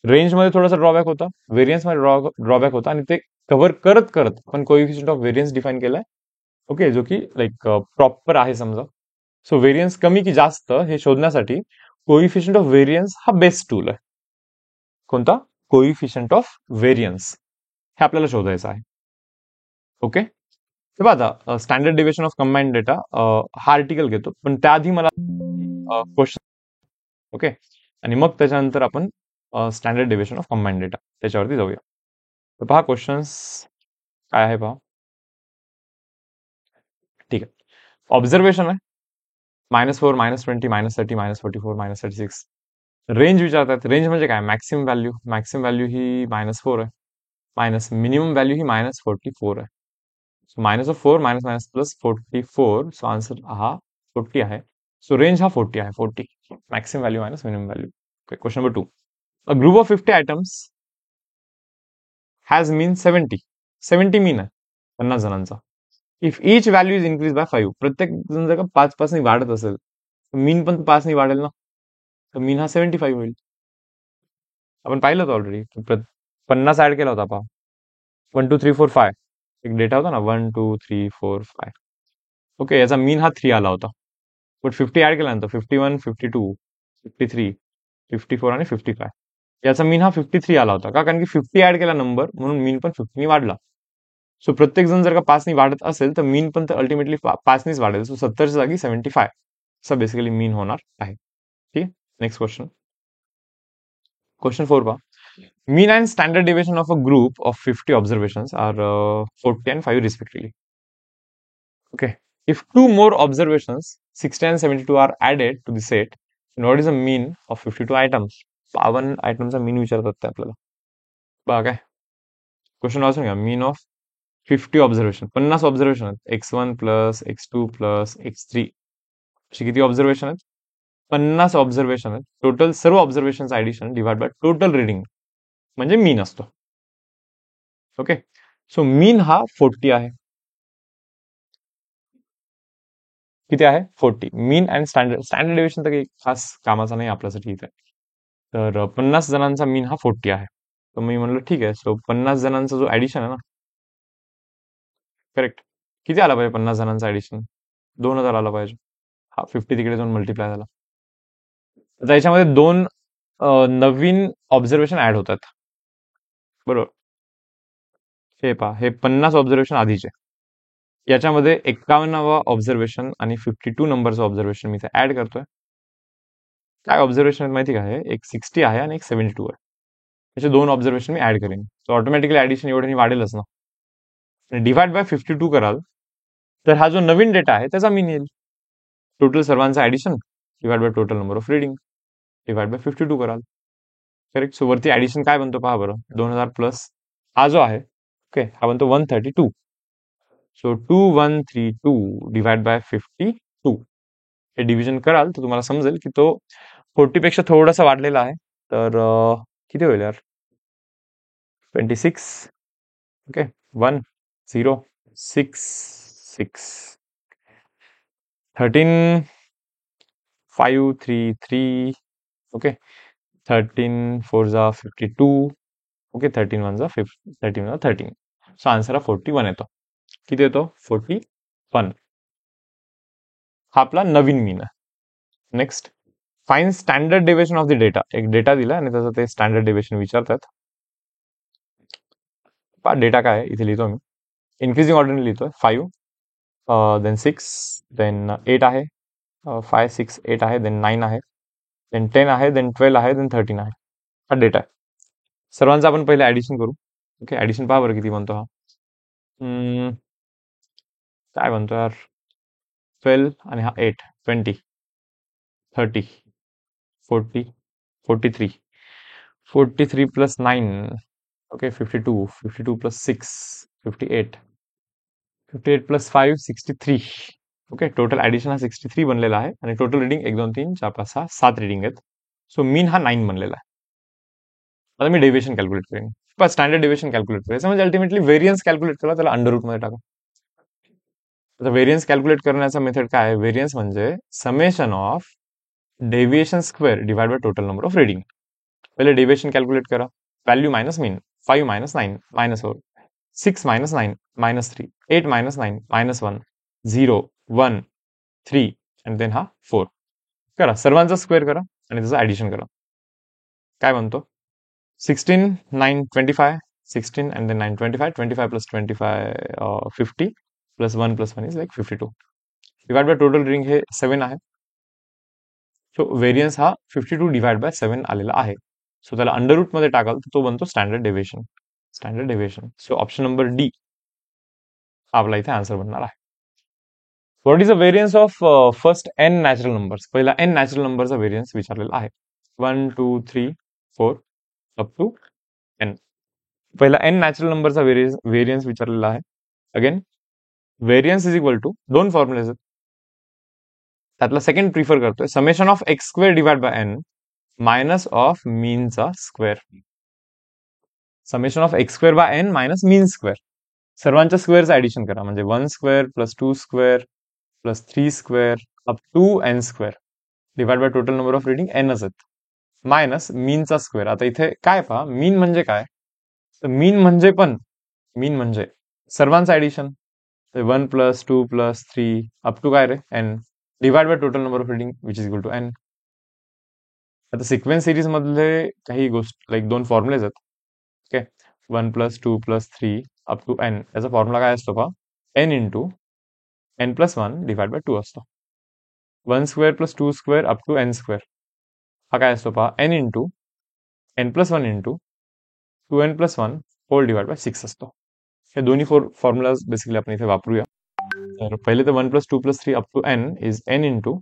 रेंजमध्ये थोडासा ड्रॉबॅक होता, व्हेरियन्समध्ये ड्रॉबॅक होता, आणि ते कव्हर करत करत आपण कोइफिशियंट ऑफ व्हेरियन्स डिफाईन केलाय. ओके, जो की प्रॉपर आहे समजा. सो व्हेरियन्स कमी की जास्त हे शोधण्यासाठी कोइफिशियंट ऑफ व्हेरियन्स हा बेस्ट टूल आहे. कोणता? कोइफिशियंट ऑफ व्हेरियन्स हे आपल्याला शोधायचं आहे. ओके, तेव्हा आता standard deviation of combined data हा आर्टिकल घेतो, पण त्याआधी मला क्वेश्चन. ओके, आणि मग त्याच्यानंतर आपण standard deviation of combined data त्याच्यावरती जाऊया. तर पहा क्वेश्चन्स काय आहे पहा. ठीक आहे, ऑब्झर्वेशन आहे -4, -20, -30, -44, -36. रेंज विचारतात. रेंज म्हणजे काय? Maximum value. मॅक्सिमम व्हॅल्यू ही -4 आहे, मायनस मिनिमम व्हॅल्यू ही -44 आहे. So -4 minus plus 44. So answer हा 40 आहे. सो रेंज हा 40 आहे. 40 maximum value minus minimum value. Okay, question number 2. A group of 50 items has mean 70 mean आहे 50 जणांचा. If each value is increase by 5, प्रत्येक जण जर का 5 पासून वाढत असेल तर मीन पण 5 ने वाढेल ना, तर मीन हा 75 होईल. आपण पाहिलं होतं ऑलरेडी, 50 ऍड केला होता पहा. 1 2 3 4 5 एक डेटा होता ना, 1 2 3 4 5. ओके, याचा मीन हा 3 आला होता. बट 50 ऍड केल्यानंतर 51 52 53 54 आणि 55 याचा मीन हा 53 आला होता. का? कारण की 50 ऍड केला नंबर, म्हणून मीन पण 50 ने वाढला. सो प्रत्येक जण जर का 5 ने वाढत असेल तर मीन पण अल्टिमेटली 5 नेच वाढेल. सो 70 जागी 75 असा बेसिकली मीन होणार आहे. ठीक आहे, नेक्स्ट क्वेश्चन. क्वेश्चन 4 पहा. Mean and standard deviation of a group of 50 observations are 40 and 5 respectively. Okay. If two more observations, 60 and 72, are added to the set, then what is the mean of 52 items? 52 आयटमचा मीन विचारतात ते आपल्याला. बघा काय question वाचून घ्या. मीन of 50 observation, 50 observation आहेत. x1 plus x2 plus x3 अशी किती ऑब्झर्वेशन आहेत? 50 ऑब्झर्वेशन आहेत. टोटल सर्व ऑब्झर्वेशनचं addition divide by total reading म्हणजे मीन असतो. ओके, सो मीन हा 40 आहे. किती आहे? 40. मीन अँड स्टँडर्ड डेविएशन तर काही खास कामाचा नाही आपल्यासाठी इथे. तर 50 जणांचा मीन हा 40 आहे. तर मी म्हणलं ठीक आहे. सो 50 जणांचा जो ऍडिशन आहे ना, करेक्ट, किती आला पाहिजे? 50 जणांचा ऍडिशन 2000 आला पाहिजे. हा 50 तिकडे जाऊन मल्टिप्लाय झाला. तर याच्यामध्ये 2 नवीन ऑब्झर्वेशन ऍड होतात. बरोबर, हे पहा, हे 50 ऑब्झर्वेशन आधीचे. याच्यामध्ये 51वा ऑब्झर्वेशन आणि 52 नंबरचं ऑब्झर्वेशन मी इथे ऍड करतोय. काय ऑब्झर्वेशन आहेत माहिती का? हे एक 60 आहे आणि एक 72 आहे. त्याचे 2 ऑब्झर्वेशन मी ऍड करेन. सो ऑटोमॅटिकली ऍडिशन एवढ्याने वाढेलच ना. डिवाइड बाय 52 कराल तर हा जो नवीन डेटा आहे त्याचा मीन येईल. टोटल सर्वांचा addition divide by total number of reading divide by 52 कराल. करेक्ट. सो वरती ऍडिशन काय बनतो पहा बरं. 2000 प्लस हा जो आहे, ओके, हा बनतो 132. सो 2132 डिवाइड बाय 52 हे डिव्हिजन कराल तर तुम्हाला समजेल की तो 40 पेक्षा थोडासा वाढलेला आहे. तर किती होईल यार? 26. ओके, 1 0 6 6 13 5 3 3. ओके, 13 4 जा 52. ओके, 13 1 जा 13 13. सो आन्सर हा 41 येतो. किती येतो? 41. हा आपला नवीन मीन आहे. Next, fine standard deviation of the data. एक डेटा दिला आणि त्याचं ते स्टँडर्ड डेविएशन विचारतात. पहा डेटा काय आहे इथे लिहितो मी. इन्क्रीजिंग ऑर्डरने लिहितोय. 5 देन 6 देन 8 आहे, 5 6 8 आहे, देन 9 आहे, देन 10 आहे, देन 12 आहे, देन 13 आहे. हा डेटा आहे. सर्वांचं आपण पहिले ऍडिशन करू. ओके, ऍडिशन पहा बरं किती बनतो हा. काय बनतो यार? 12 आणि हा 8 20 30 40 43 43 plus 9. Okay, 52 52 plus 6 58 58 plus 5 63. Okay, total addition हा 63 बनलेला आहे आणि टोटल रिडिंग 1 2 3 4 5 6 7 रिडिंग आहेत. सो मीन हा 9 बनलेला आहे. आता मी डेविएशन कॅल्क्युलेट करेन. पण स्टँडर्ड डेविएशन कॅल्क्युलेट करायचं म्हणजे अल्टिमेटली व्हेरियन्स कॅल्क्युलेट करा, त्याला अंडर रूट मध्ये टाका. आता व्हेरियन्स कॅल्क्युलेट करण्याचा मेथड काय आहे? व्हेरियन्स म्हणजे summation of deviation square divide by total number of reading. पहिले डेविएशन कॅल्क्युलेट करा. व्हॅल्यू मायनस मीन. 5 minus 9 minus 4, 6 minus 9 minus 3, 8 minus 9 minus 1, 0 1 3 आणि देन हा 4 करा. सर्वांचा स्क्वेअर करा. आणि त्याचं ऍडिशन करा. काय बनतो? 16, 9, 25, 16 and then 9, 25, 25 plus 25, 50 plus 1 plus 1 is like 52. Divide by total ring हे 7 आहे. सो व्हेरियन्स हा 52 डिवाइड बाय 7 आलेला आहे. सो त्याला अंडर रूट मध्ये टाकाल तर तो बनतो standard deviation. Standard deviation. So option number D आपला इथे आन्सर बनणार आहे. What is the variance of first N natural numbers? पहिला एन नॅचरल नंबरचा व्हेरियन्स विचारलेला आहे. 1, 2, 3, 4 अप टू एन. पहिला एन नॅचरल नंबरचा व्हेरियन्स विचारलेला आहे. Again variance is equal to दोन फॉर्म्युलेज आहेत. त्यातला सेकंड प्रिफर करतोय. Summation of x square divide by N minus of मीनचा square. Summation of x square by N minus mean square. सर्वांच्या स्क्वेअरचं ऍडिशन करा. म्हणजे 1 square plus 2 square plus 3 square up to N square divide by total number of reading एनच आहेत minus मीनचा square. आता इथे काय पहा, मीन म्हणजे काय? तर मीन म्हणजे सर्वांचं addition. 1 plus 2 plus 3 up to काय रे n divide by total number of reading which is equal to n. आता सिक्वेन्स सिरीज मधले काही गोष्ट लाईक दोन फॉर्म्युलेज आहेत. Okay, 1 plus 2 plus 3 up to n. याचा फॉर्म्युला काय असतो पहा, n into n plus 1 divide by 2 असतो. 1 square plus 2 square up to N square हा काय असतो पहा, n into n plus 1 into 2n plus 1 whole divide by 6 असतो. हे दोन्ही फॉर्म्युलाज बेसिकली आपण इथे वापरूया. तर पहिले तर 1 plus 2 plus 3 up to n is n into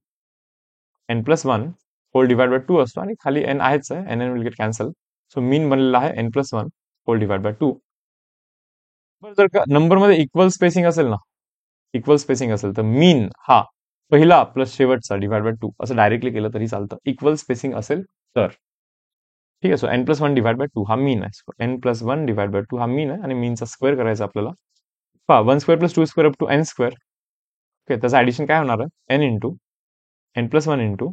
n plus 1 whole divide by 2 असतो आणि खाली एन आहेच आहे, n n will get cancel. So mean बनलेला आहे n plus 1 whole divide by 2. जर का नंबरमध्ये इक्वल स्पेसिंग असेल ना, इक्वल स्पेसिंग असेल तर मीन हा पहिला प्लस शेवटचा डिवाइड बाय 2 असं डायरेक्टली केलं तरी चालतं, इक्वल स्पेसिंग असेल तर. ठीक आहे. So n plus 1 divide by 2 हा मीन आहे. So n plus 1 divide by 2 हा मीन आहे आणि मीनचा स्क्वेअर करायचा आपल्याला. पहा 1 square plus 2 square up to N square. Okay, त्याचं ऍडिशन काय होणार आहे, n into n plus 1 into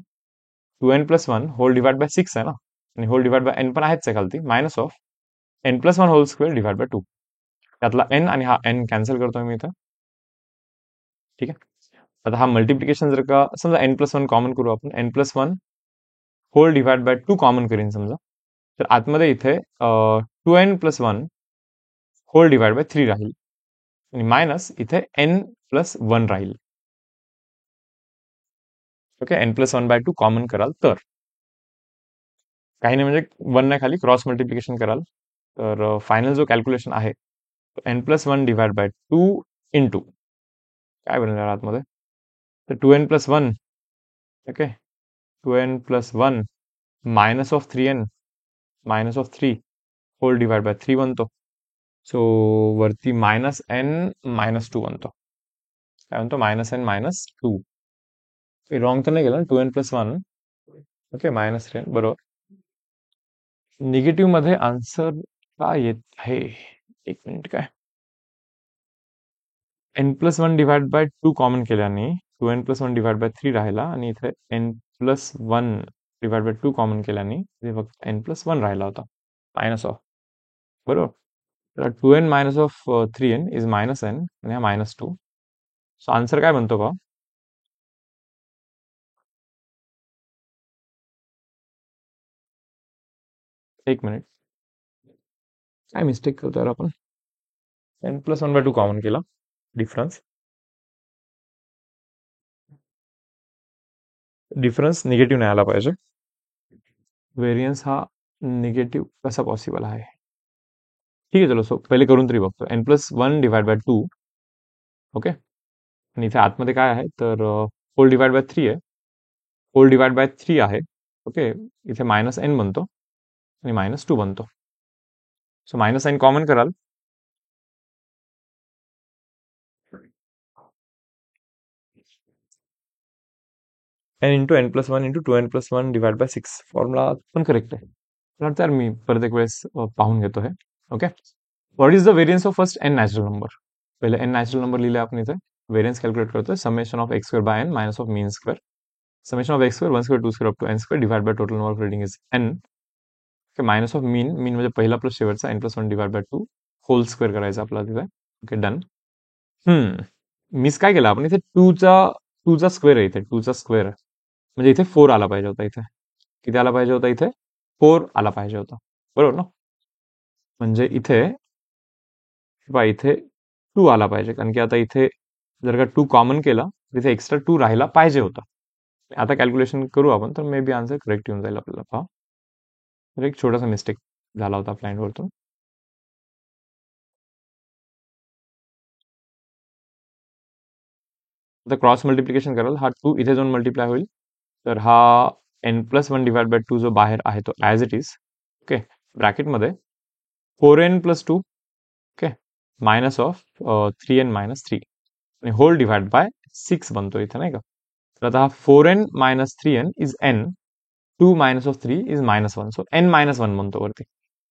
2n plus 1 whole divide by 6 आहे ना, आणि होल डिवाइड बाय एन पण आहेच आहे खालती, minus of n plus 1 whole square divide by 2. त्यातला एन आणि हा एन कॅन्सल करतोय मी इथं. ठीक आहे. आता हा मल्टिप्लिकेशन जर का समजा एन प्लस 1 कॉमन करू आपण, n plus 1 whole divide by 2 common करीन समजा, तर आतमध्ये इथे 2n plus 1 whole divide by 3 राहील आणि मायनस इथे एन प्लस 1 राहील. Okay, n plus 1 by 2 common कराल तर काही नाही, म्हणजे 1 नाही खाली क्रॉस मल्टिप्लिकेशन कराल तर फायनल जो कॅल्क्युलेशन आहे n plus 1 divide by 2 into काय बनणार आतमध्ये, तर 2n plus 1. Okay, 2n plus 1 minus of 3n minus of 3 whole divide by 3 बनतो. सो वरती मायनस एन मायनस 2 बनतो. काय म्हणतो, मायनस एन मायनस 2. रॉंग तर नाही गेलं ना, 2n प्लस 1. ओके, मायनस 3 बरोबर. निगेटिव्ह मध्ये आन्सर काय येत आहे, एक मिनिट. काय, n plus 1 divide by 2 common केल्याने 2n प्लस 1 डिवाइड बाय 3 राहिला आणि इथे n plus 1 divide by 2 common केल्याने इथे फक्त एन प्लस 1 राहिला होता, मायनस ऑफ. बरोबर. तर 2n minus of 3n is minus n आणि हा मायनस 2. सो आन्सर काय बनतो का, एक मिनिट, काय मिस्टेक करतो यार आपण. एन प्लस 1 बाय 2 कॉमन केला, डिफरन्स निगेटिव्ह नाही आला पाहिजे. व्हेरियन्स हा निगेटिव्ह कसा पॉसिबल आहे. ठीक आहे, चलो. सो पहिले करून तरी बघतो. N plus 1 divide by 2. Okay, आणि इथे आतमध्ये काय आहे तर होल डिवाइड बाय 3 आहे, होल डिवाइड बाय 3 आहे. ओके, इथे मायनस एन बनतो आणि मायनस 2 बनतो. सो मायनस एन कॉमन कराल, n into n plus 1 into 2n plus 1 divide by 6. Formula पण करेक्ट आहे. तर मी परत एक वेळेस पाहून घेतो हे. Okay, what is the variance of first N natural number. पहिले एन नॅचरल नंबर लिहिले आपण इथे, व्हेरियन्स कॅल्क्युलेट करतोय. Summation of x square by N minus of mean square. Summation of x square 1 square 2 square up to N square divide by total number of reading is n. Minus of mean, mean म्हणजे पहिला plus शेवटचा, n plus 1 divide by 2 whole square करायचा आपला तिथे. Okay, done. Miss काय केलं आपण इथे, 2चा स्क्वेअर आहे इथे, 2चा स्क्वेअर म्हणजे इथे 4 आला पाहिजे होता इथे. किती आला पाहिजे होता इथे? 4 आला पाहिजे होता, बरोबर ना? म्हणजे इथे पहा इथे 2 आला पाहिजे, कारण की आता इथे जर का 2 कॉमन केला तिथे एक्स्ट्रा 2 राहायला पाहिजे होता. आता कॅल्क्युलेशन करू आपण, तर मे बी आन्सर करेक्ट येऊन जाईल आपल्याला. पहा, तर एक छोटासा मिस्टेक झाला होता आपल्या वरतून. आता क्रॉस मल्टिप्लिकेशन कराल, हा 2 इथे जाऊन मल्टिप्लाय होईल, तर हा n+1 डिवाइड बाय 2 जो बाहेर आहे तो ॲज इट इज, ओके, ब्रॅकेटमध्ये 4n+2, okay, minus of 3n-3 आणि होल डिवाइड बाय 6 बनतो इथे, नाही का? तर आता हा 4n-3n is n, 2 minus of 3 is -1, so n-1 बनतो वरती.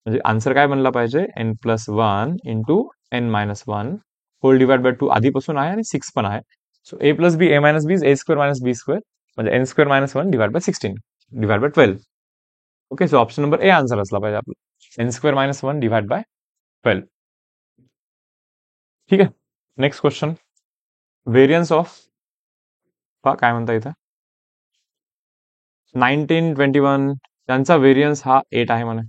म्हणजे आन्सर काय बनला पाहिजे? n+1 into n-1 hole divide by 2 आधीपासून आहे आणि 6 पण आहे. So a plus b, a minus b is a square minus b square, म्हणजे n² - 1 divide by 16 divide by 12. Okay, so option number A answer असला पाहिजे आपला, n² - 1 डिवाइड बाय 12. ठीक आहे, नेक्स्ट क्वेश्चन. व्हेरियन्स ऑफ, पहा काय म्हणता इथं, 19, 21 त्यांचा व्हेरियन्स हा 8 आहे म्हणे.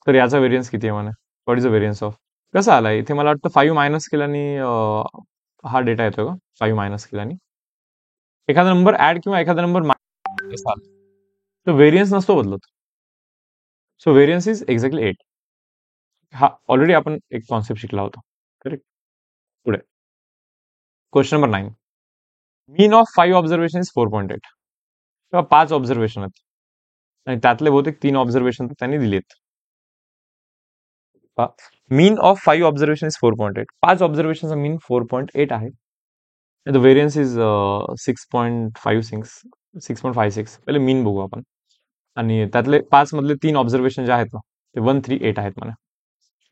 तर याचा व्हेरियन्स किती आहे म्हणे? What is the variance of? कसं आलाय इथे? मला वाटतं 5 मायनस केल्याने हा डेटा येतोय का? 5 मायनस केल्याने एखादा नंबर ऍड किंवा एखादा नंबर मायनस आला तर व्हेरियन्स नसतो बदलत. So variance is exactly 8. हा ऑलरेडी आपण एक कॉन्सेप्ट शिकला होता, करेक्ट. पुढे question number 9. Mean of 5 observation is 4.8. किंवा 5 ऑब्झर्वेशन आहेत आणि त्यातले बहुतेक 3 ऑब्झर्वेशन त्यांनी दिलेत. मीन ऑफ 5 ऑब्झर्वेशन इज 4.8. 5 ऑब्झर्वेशनचा मीन 4.8 आहे. The variance is 6.56. 6.56. पहिले मीन बघू आपण. आणि त्यातले 5 मधले 3 ऑब्झर्वेशन जे आहेत ना, ते 138 आहेत म्हणा.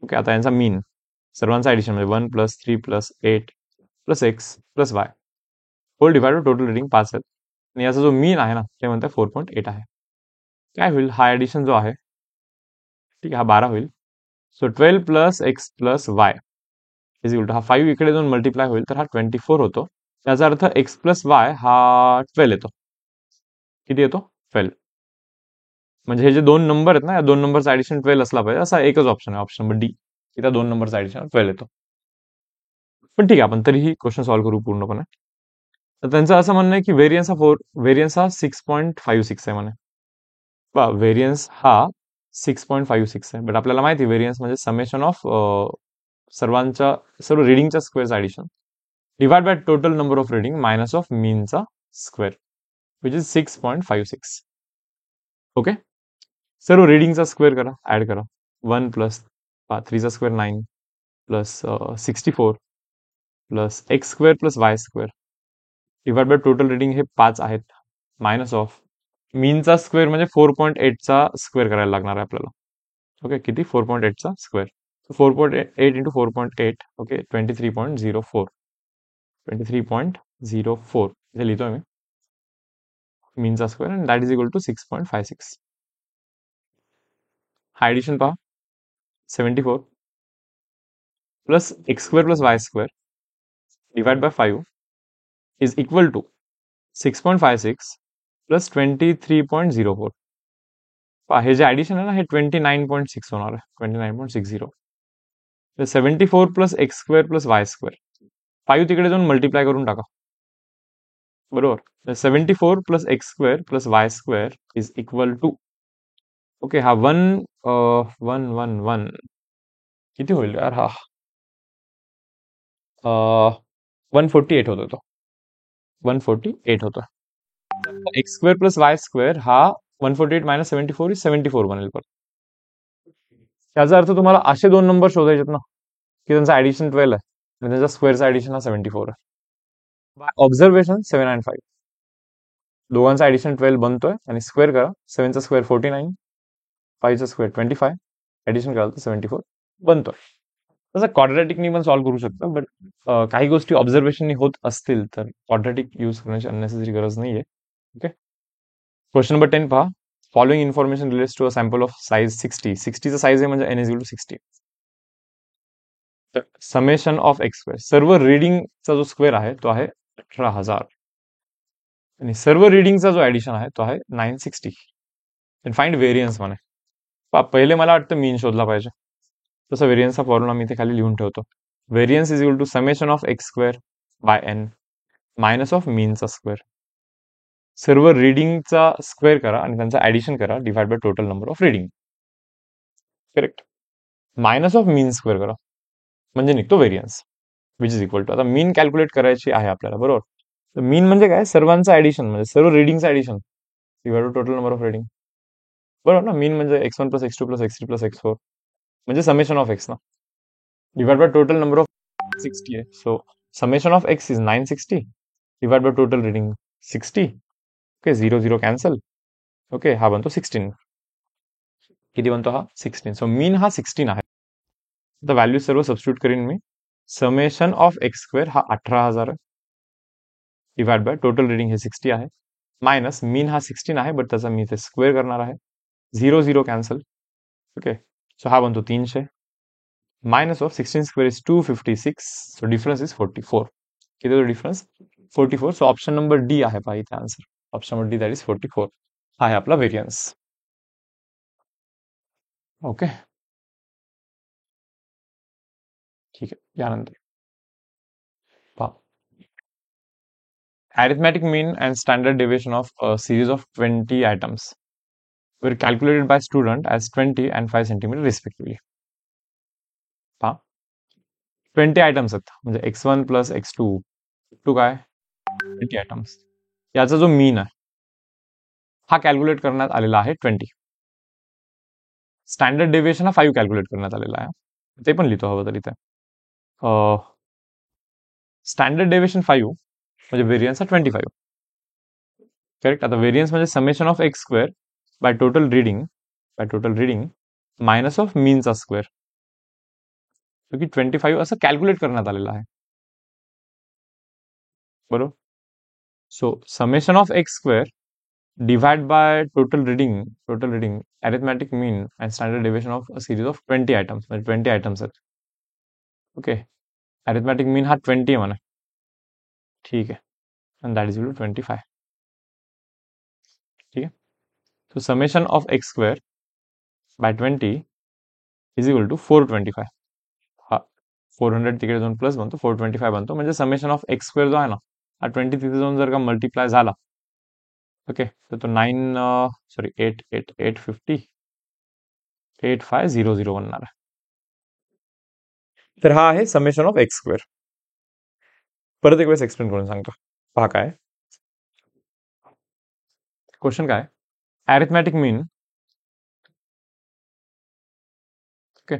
ओके, आता यांचा मीन सर्वांचा ऍडिशन म्हणजे 1 + 3 + 8 + x + y whole divide total reading 5 आहेत. आणि याचा जो मीन आहे ना, ते म्हणतात 4.8 आहे. काय होईल? हा ऍडिशन जो आहे, ठीक आहे, हा 12 होईल. So 12 + x + y is equal to, हा 5 इकडे जाऊन मल्टिप्लाय होईल तर हा 24 होतो. याचा अर्थ x + y हा 12 येतो. किती येतो? 12. म्हणजे हे जे दोन नंबर आहेत ना, या दोन नंबरचा ऍडिशन 12 असला पाहिजे, असा एकच ऑप्शन आहे, ऑप्शन नंबर डी. त्या दोन नंबरचा ऍडिशन 12 येतो. पण ठीक आहे, आपण तरीही क्वेश्चन सॉल्व्ह करू पूर्णपणे. तर त्यांचं असं म्हणणं आहे की व्हेरियन्स हा 6.56 आहे म्हणे. व्हेरियन्स हा 6.56 आहे, बट आपल्याला माहिती व्हेरियन्स म्हणजे समेशन ऑफ सर्व रिडिंगच्या स्क्वेअरचा addition divide by total number of reading minus of मीनचा स्क्वेअर, विच इज 6.56. ओके, सर्व रिडिंगचा स्क्वेअर करा, ऍड करा. 1 + 3 चा square 9 plus 64 plus x² + y² divide by total reading हे 5 आहेत, मायनस ऑफ मीनचा स्क्वेअर म्हणजे 4.8चा स्क्वेअर करायला लागणार आहे आपल्याला. ओके, किती? 4.8चा स्क्वेअर. 4.8 into 4.8, okay, 23.04. 23.04 इथे लिहितोय मी मीनचा square, and that is equal to 6.56. हा ऍडिशन पहा, 74 plus x² + y² divide by 5 is equal to 6.56 plus 23.04. हे जे ऍडिशन आहे ना, हे 29.6 होणार आहे, 29.60. 74 प्लस x² + y², 5 तिकडे जाऊन मल्टिप्लाय करून टाका, बरोबर. 74 plus x² + y² is equal to, okay, हा 1 किती होईल यार? हा 148 होतो तो, 148 होतो. x² + y² हा 148 - 74 इज 74 बनेल. पण याचा अर्थ तुम्हाला असे दोन नंबर शोधायचे ना की त्यांचा ऍडिशन 12 आहे आणि त्यांचा स्क्वेअरचा ऍडिशन हा 74 आहे. ऑब्झर्वेशन 7 आणि 5 दोघांचा ऍडिशन 12 बनतोय आणि स्क्वेअर करा. 7चा स्क्वेअर 49, 5चा स्क्वेअर 25, ऍडिशन कराल तर 74 बनतोय. तसं क्वाड्रॅटिकनी पण सॉल्व्ह करू शकता, बट काही गोष्टी ऑब्झर्वेशननी होत असतील तर क्वाड्रॅटिक यूज करण्याची अननेसेसरी गरज नाहीये. ओके, क्वेश्चन नंबर 10 पहा. Following information relates to a sample of size 60. 60चा साइज आहे म्हणजे n इज इक्वल टू 60. तर समेशन ऑफ x², सर्व रिडिंगचा जो स्क्वेअर आहे तो आहे 18,000. आणि सर्व रिडिंगचा जो ऍडिशन आहे तो आहे 960. फाइंड व्हेरियन्स म्हणे. पहिले मला वाटतं मीन शोधला पाहिजे. तसं व्हेरियन्सचा फॉर्म्युला मी इथे खाली लिहून ठेवतो. Variance is equal to summation of x square by N minus of मीनचा स्क्वेअर. सर्व रिडिंगचा स्क्वेअर करा आणि त्यांचा ऍडिशन करा divide by total number of reading. Correct. Minus of mean square करा म्हणजे निघतो variance which is equal to. आता मीन कॅल्क्युलेट करायची आहे आपल्याला, बरोबर. तर मीन म्हणजे काय, सर्वांचं ऍडिशन म्हणजे सर्व रिडिंगचं addition divide by total number of reading, बरोबर ना. मीन म्हणजे x1 plus x2 plus x3 plus x4 म्हणजे समेशन ऑफ एक्स ना, divide by total number of 60 आहे. So summation of x is 960 divide by total reading 60. Okay, 0 0 cancel. Okay, हा बनतो 16. किती बनतो हा? 16. सो मीन हा 16 आहे. आता व्हॅल्यू सर्व सबस्टिट्यूट करीन मी. समेशन ऑफ एक्स स्क्वेअर हा 18,000 आहे डिवाइड बाय टोटल रिडिंग हे 60 आहे, मायनस मीन हा 16 आहे बट त्याचा मी इथे स्क्वेअर करणार आहे. 0 0 कॅन्सल. ओके, सो हा बनतो 300. Minus of 16 square is 256. So difference is 44. किती होतो difference? 44. So option number D आहे पहा इथे answer. Option number D that is 44 हा आहे आपला व्हेरियन्स. ओके, ठीक आहे. यानंतर पहा, arithmetic mean and standard deviation of a series of 20 items were calculated by student as 20 and 5 centimeter respectively. पहा, 20 आयटम्स आहेत म्हणजे x1 प्लस x2 टू काय 20 आयटम्स. याचा जो मीन आहे हा कॅल्क्युलेट करण्यात आलेला आहे 20. स्टँडर्ड डेविएशन हा 5 कॅल्क्युलेट करण्यात आलेला आहे, ते पण लिहितो हवं तर इथे. स्टँडर्ड डेविएशन 5 म्हणजे व्हेरियन्स हा 25. करेक्ट. आता व्हेरियन्स म्हणजे summation of x square by total reading minus of मीनचा स्क्वेअर, क्योंकि 25 असं कॅल्क्युलेट करण्यात आलेलं आहे, बरोबर. So summation of x square divide by total reading arithmetic mean and standard deviation of a series of 20 items म्हणजे 20 items आहेत. Okay, arithmetic मीन हा 20 आहे म्हणा, ठीक आहे, and that is equal to 25. ठीक है. So summation of x square by 20 is equal to 425. हा 400 तिकडे जाऊन प्लस बनतो 425 बनतो म्हणजे समेशन ऑफ एक्स स्क्वेअर जो आहे ना हा 20 तिथे जाऊन जर का मल्टिप्लाय झाला, ओके, तर तो 9 सॉरी 8 8500 बनणार आहे. तर हा आहे समेशन ऑफ एक्स स्क्वेअर. परत एक वेळेस एक्सप्लेन करून सांगतो. पहा काय क्वेश्चन, काय arithmetic mean, okay,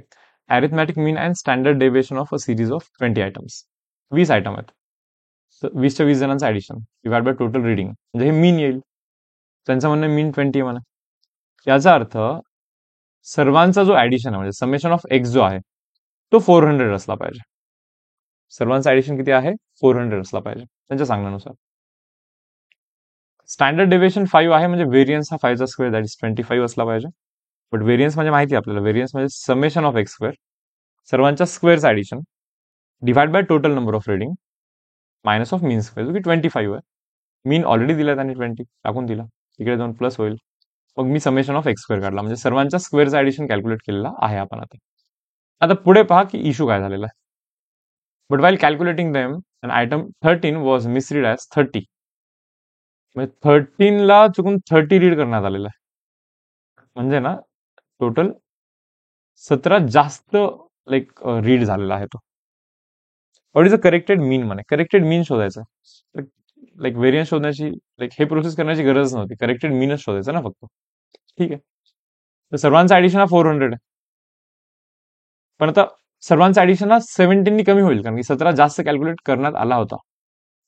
arithmetic mean and standard deviation of a series of 20 items. 20 item आहेत, 20च्या 20 जणांचं addition divide by total reading म्हणजे हे मीन येईल. त्यांचं म्हणणं मीन 20 म्हणा. याचा अर्थ सर्वांचा जो ऍडिशन आहे म्हणजे समेशन ऑफ एक्स जो आहे तो 400 असला पाहिजे. सर्वांचा ऍडिशन किती आहे? 400 असला पाहिजे त्यांच्या सांगण्यानुसार. स्टँडर्ड डेविएशन 5 आहे म्हणजे व्हेरियन्स हा 5 चा स्क्वेअर दॅट इज 25 असला पाहिजे. बट व्हेरियन्स म्हणजे माहिती आहे आपल्याला, व्हेरियन्स म्हणजे समेशन ऑफ एक्स स्क्वेअर, सर्वांच्या स्क्वेअरचं addition divide by total number of reading minus of mean square जो की 25 आहे. मीन ऑलरेडी दिला त्यांनी 20 टाकून दिला, तिकडे जाऊन प्लस होईल. मग मी समेशन ऑफ एक्स स्क्वेअर काढला म्हणजे सर्वांच्या स्क्वेअरचा ऍडिशन कॅल्क्युलेट केलेला आहे आपण आता. आता पुढे पहा की इश्यू काय झालेला आहे. But while calculating them on item 13 was misread as 30. म्हणजे 13ला चुकून 30 रीड करण्यात आलेलं आहे, म्हणजे ना टोटल 17 जास्त लाईक रीड झालेला आहे तो. व्हॉट इज अ करेक्टेड मीन म्हणे. करेक्टेड मीन शोधायचं, लाईक व्हेरियन्स शोधण्याची लाईक हे प्रोसेस करण्याची गरज नव्हती, करेक्टेड मीनच शोधायचं ना फक्त. ठीक आहे, तर सर्वांचा ऍडिशन हा 400 आहे, पण आता सर्वांचा ऍडिशन हा 17 कमी होईल कारण की 17 जास्त कॅल्क्युलेट करण्यात आला होता.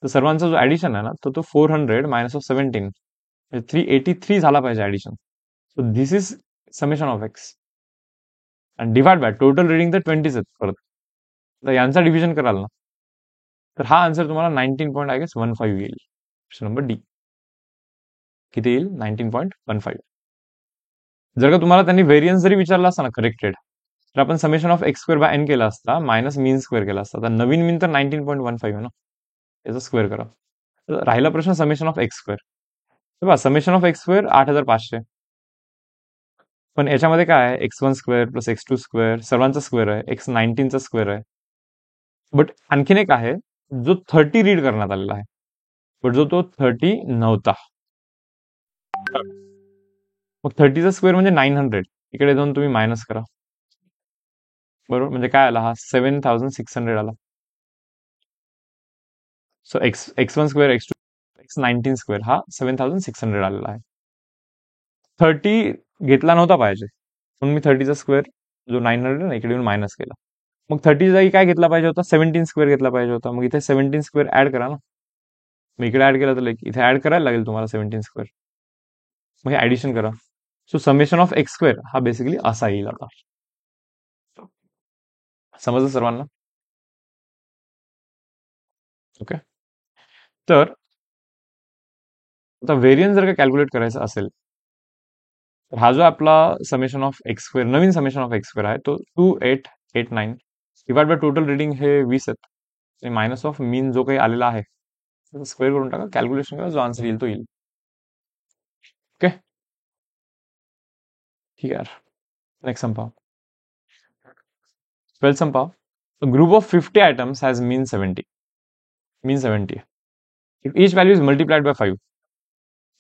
तर सर्वांचा जो ऍडिशन आहे ना तो 400 मायनस ऑफ 17 383 झाला पाहिजे addition. So this is summation of x आणि डिवाइड बाय टोटल रिडिंग तर 20 आहेत परत. तर यांचा डिव्हिजन कराल ना तर हा आन्सर तुम्हाला 19.15 येईल. Option number D. किती येईल? 19.15. जर का तुम्हाला त्यांनी व्हेरियन्स जरी विचारला असता ना करेक्टेड, तर आपण summation of x square by n केला असता मायनस मीन स्क्वेअर केला असता. तर नवीन मीन तर 19.15 आहे ना, याचा स्क्वेअर करा. राहिला प्रश्न समेशन ऑफ एक्स स्क्वेअर. बघा समेशन ऑफ एक्स स्क्वेअर 8500, पण याच्यामध्ये काय आहे, x one square plus x two square सर्वांचा स्क्वेअर आहे, एक्स 19चा स्क्वेअर आहे. बट आणखीन एक आहे जो 30 रीड करण्यात आलेला आहे, बट जो तो 30 नव्हता. मग 30चा स्क्वेअर म्हणजे 900, इकडे जाऊन तुम्ही मायनस करा. बरोबर, म्हणजे काय आला हा 7600 आला. So x x one square x two x 19 square हा 7600 आलेला आहे. 30 घेतला नव्हता पाहिजे, म्हणून मी 30चा स्क्वेअर जो 900 ना इकडे येऊन मायनस केला. मग 30 जागी काय घेतला पाहिजे होता, 17 स्क्वेअर घेतला पाहिजे होता. मग इथे 17 स्क्वेअर ऍड करा ना. मग इकडे ऍड केला तर इथे ऍड करायला लागेल तुम्हाला 17 स्क्वेअर. मग हे ऍडिशन करा. So summation of x square हा बेसिकली असा येईल. आता समजलं सर्वांना? ओके. तर आता व्हेरियन्स जर का कॅल्क्युलेट करायचा असेल तर हा जो आपला summation of x square, Naveen summation of x square आहे तो 2889 डिवाइड बाय टोटल रिडिंग हे 20 आहेत, आणि मायनस ऑफ मीन जो काही आलेला आहे स्क्वेअर करून टाका, कॅल्क्युलेशन करा, जो आन्सर येईल तो येईल. ओके, ठीक आहे. नेक्स्ट सम पाहू. 12th सम पाहू. A group of 50 items has mean 70. Mean 70. If each value is multiplied by 5,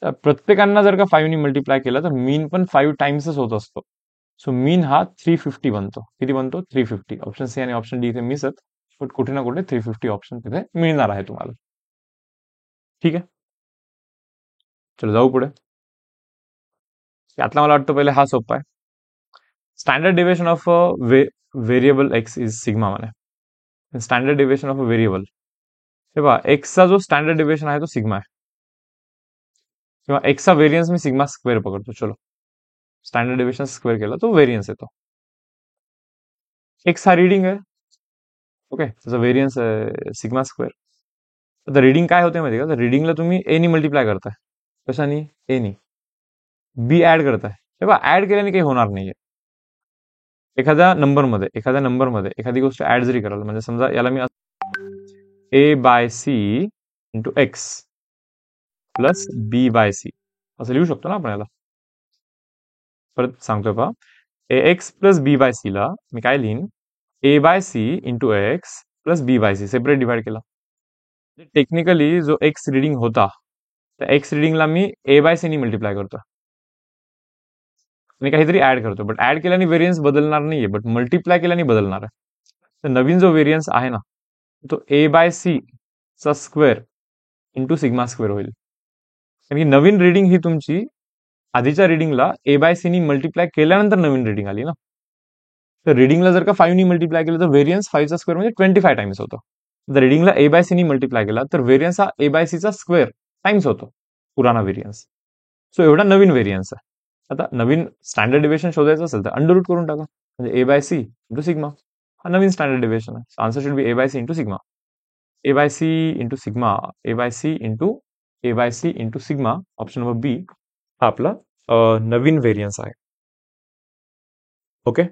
तर प्रत्येकांना जर का 5 ने मल्टिप्लाय केलं तर मीन पण 5 टाइम्सच होत असतो. सो मीन हा 350 बनतो. किती बनतो? 350. ऑप्शन सी आणि ऑप्शन डी इथे मिस आहेत, बट कुठे ना कुठे 350 ऑप्शन तिथे मिळणार आहे तुम्हाला. ठीक आहे, चलो जाऊ पुढे. यातला मला वाटतं पहिले हा सोपा आहे. Standard deviation of variable x is sigma म्हणे. Standard deviation of a variable, हे पहा एक्सचा जो स्टँडर्ड डेविएशन आहे तो सिग्मा आहे, किंवा एक्सचा व्हेरियन्स मी सिग्मा स्क्वेअर पकडतो. चलो स्टँडर्ड डेविएशन स्क्वेअर केला तो व्हेरियन्स येतो. एक्स हा रिडिंग आहे, ओके, त्याचा व्हेरियन्स आहे सिग्मा स्क्वेअर. आता रिडिंग काय होते माहिती का, तर रिडिंगला तुम्ही ए नी मल्टिप्लाय करताय. कशानी? ए नी. बी ऍड करताय. तेव्हा ऍड केल्याने काही होणार नाहीये. एखाद्या नंबरमध्ये एखादी गोष्ट ऍड जरी कराल, म्हणजे समजा याला मी a by c into x plus b by c असं लिहू शकतो ना आपण याला. परत सांगतोय पहा, a x plus b by c ला मी काय लिहीन, a by c into x plus b by c separate divide केला. टेक्निकली जो एक्स रिडिंग होता त्या एक्स रिडिंगला मी ए बाय सी नी मल्टिप्लाय करतो आणि काहीतरी ऍड करतो. बट ऍड केल्याने व्हेरियन्स बदलणार नाहीये, बट मल्टिप्लाय केल्याने बदलणार आहे. तर नवीन जो व्हेरियन्स आहे ना तो ए बाय सी चा स्क्वेअर इंटू सिग्मा स्क्वेअर होईल. कारण की नवीन रिडिंग ही तुमची आधीच्या रिडिंगला ए बाय सी नी मल्टिप्लाय केल्यानंतर नवीन रिडिंग आली ना. तर रिडिंगला जर का 5 नी मल्टिप्लाय केलं तर व्हेरियन्स 5 चा स्क्वेअर म्हणजे 25 टाइम्स होतो. जर रिडिंगला ए बाय सी नी मल्टिप्लाय केला तर व्हेरियन्स हा ए बाय सी चा स्क्वेअर टाइम्स होतो, पुराणा व्हेरियन्स. सो एवढा नवीन व्हेरियन्स आहे. आता नवीन स्टँडर्ड डिव्हिएशन शोधायचं असेल तर अंडर रूट करून टाका, म्हणजे a by c into sigma हा नवीन स्टँडर्ड डिव्हिएशन आहे. Answer should be a by c into sigma. A by c into sigma, a by c into a by c into sigma, option number B हा आपला नवीन variance आहे. Okay,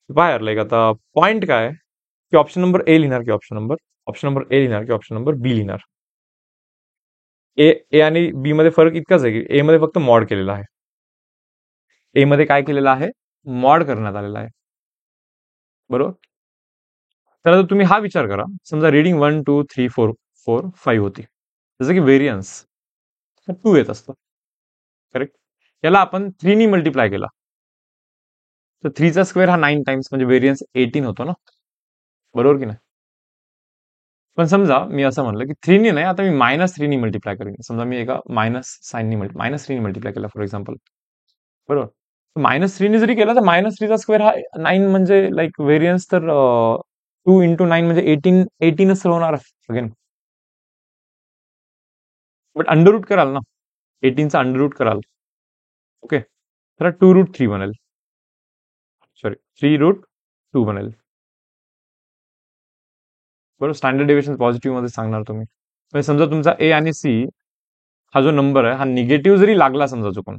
बाहेर like आता point काय आहे की ऑप्शन नंबर ए लिहिणार की ऑप्शन नंबर ए लिहिणार की ऑप्शन नंबर बी लिहिणार. ए ए आणि बी मध्ये फरक इतकाच आहे की ए मध्ये फक्त मॉड केलेला आहे. ए मध्ये काय केलेलं आहे, मॉड करण्यात आलेला आहे. बरोबर. तर आता तुम्ही हा विचार करा, समजा रिडिंग 1 2 3 4 4 5 होती, जसं की व्हेरियन्स 2 येत असतं. करेक्ट. याला आपण 3 नी मल्टिप्लाय केला तर 3चा स्क्वेअर हा 9 टाइम्स म्हणजे व्हेरियन्स 18 होतो ना. बरोबर की नाही? पण समजा मी असं म्हणलं की 3 नी नाही, आता मी -3 नी मल्टिप्लाय करेन. समजा मी एका -3 नी मल्टिप्लाय केला फॉर एक्झाम्पल. बरोबर. -3 नी जरी केला तर -3चा स्क्वेअर हा 9 म्हणजे लाईक व्हेरियन्स तर 2 इंटू 9 म्हणजे 18च होणार अगेन. बट अंडर रूट कराल ना, 18चा अंडर रूट कराल. ओके, तर 2√3 बनेल, सॉरी 3√2 बनेल. बरोबर. स्टँडर्ड डेविएशन पॉझिटिव्ह मध्ये सांगणार तुम्ही. म्हणजे समजा तुमचा ए आणि सी हा जो नंबर आहे हा निगेटिव्ह जरी लागला समजा चुकून,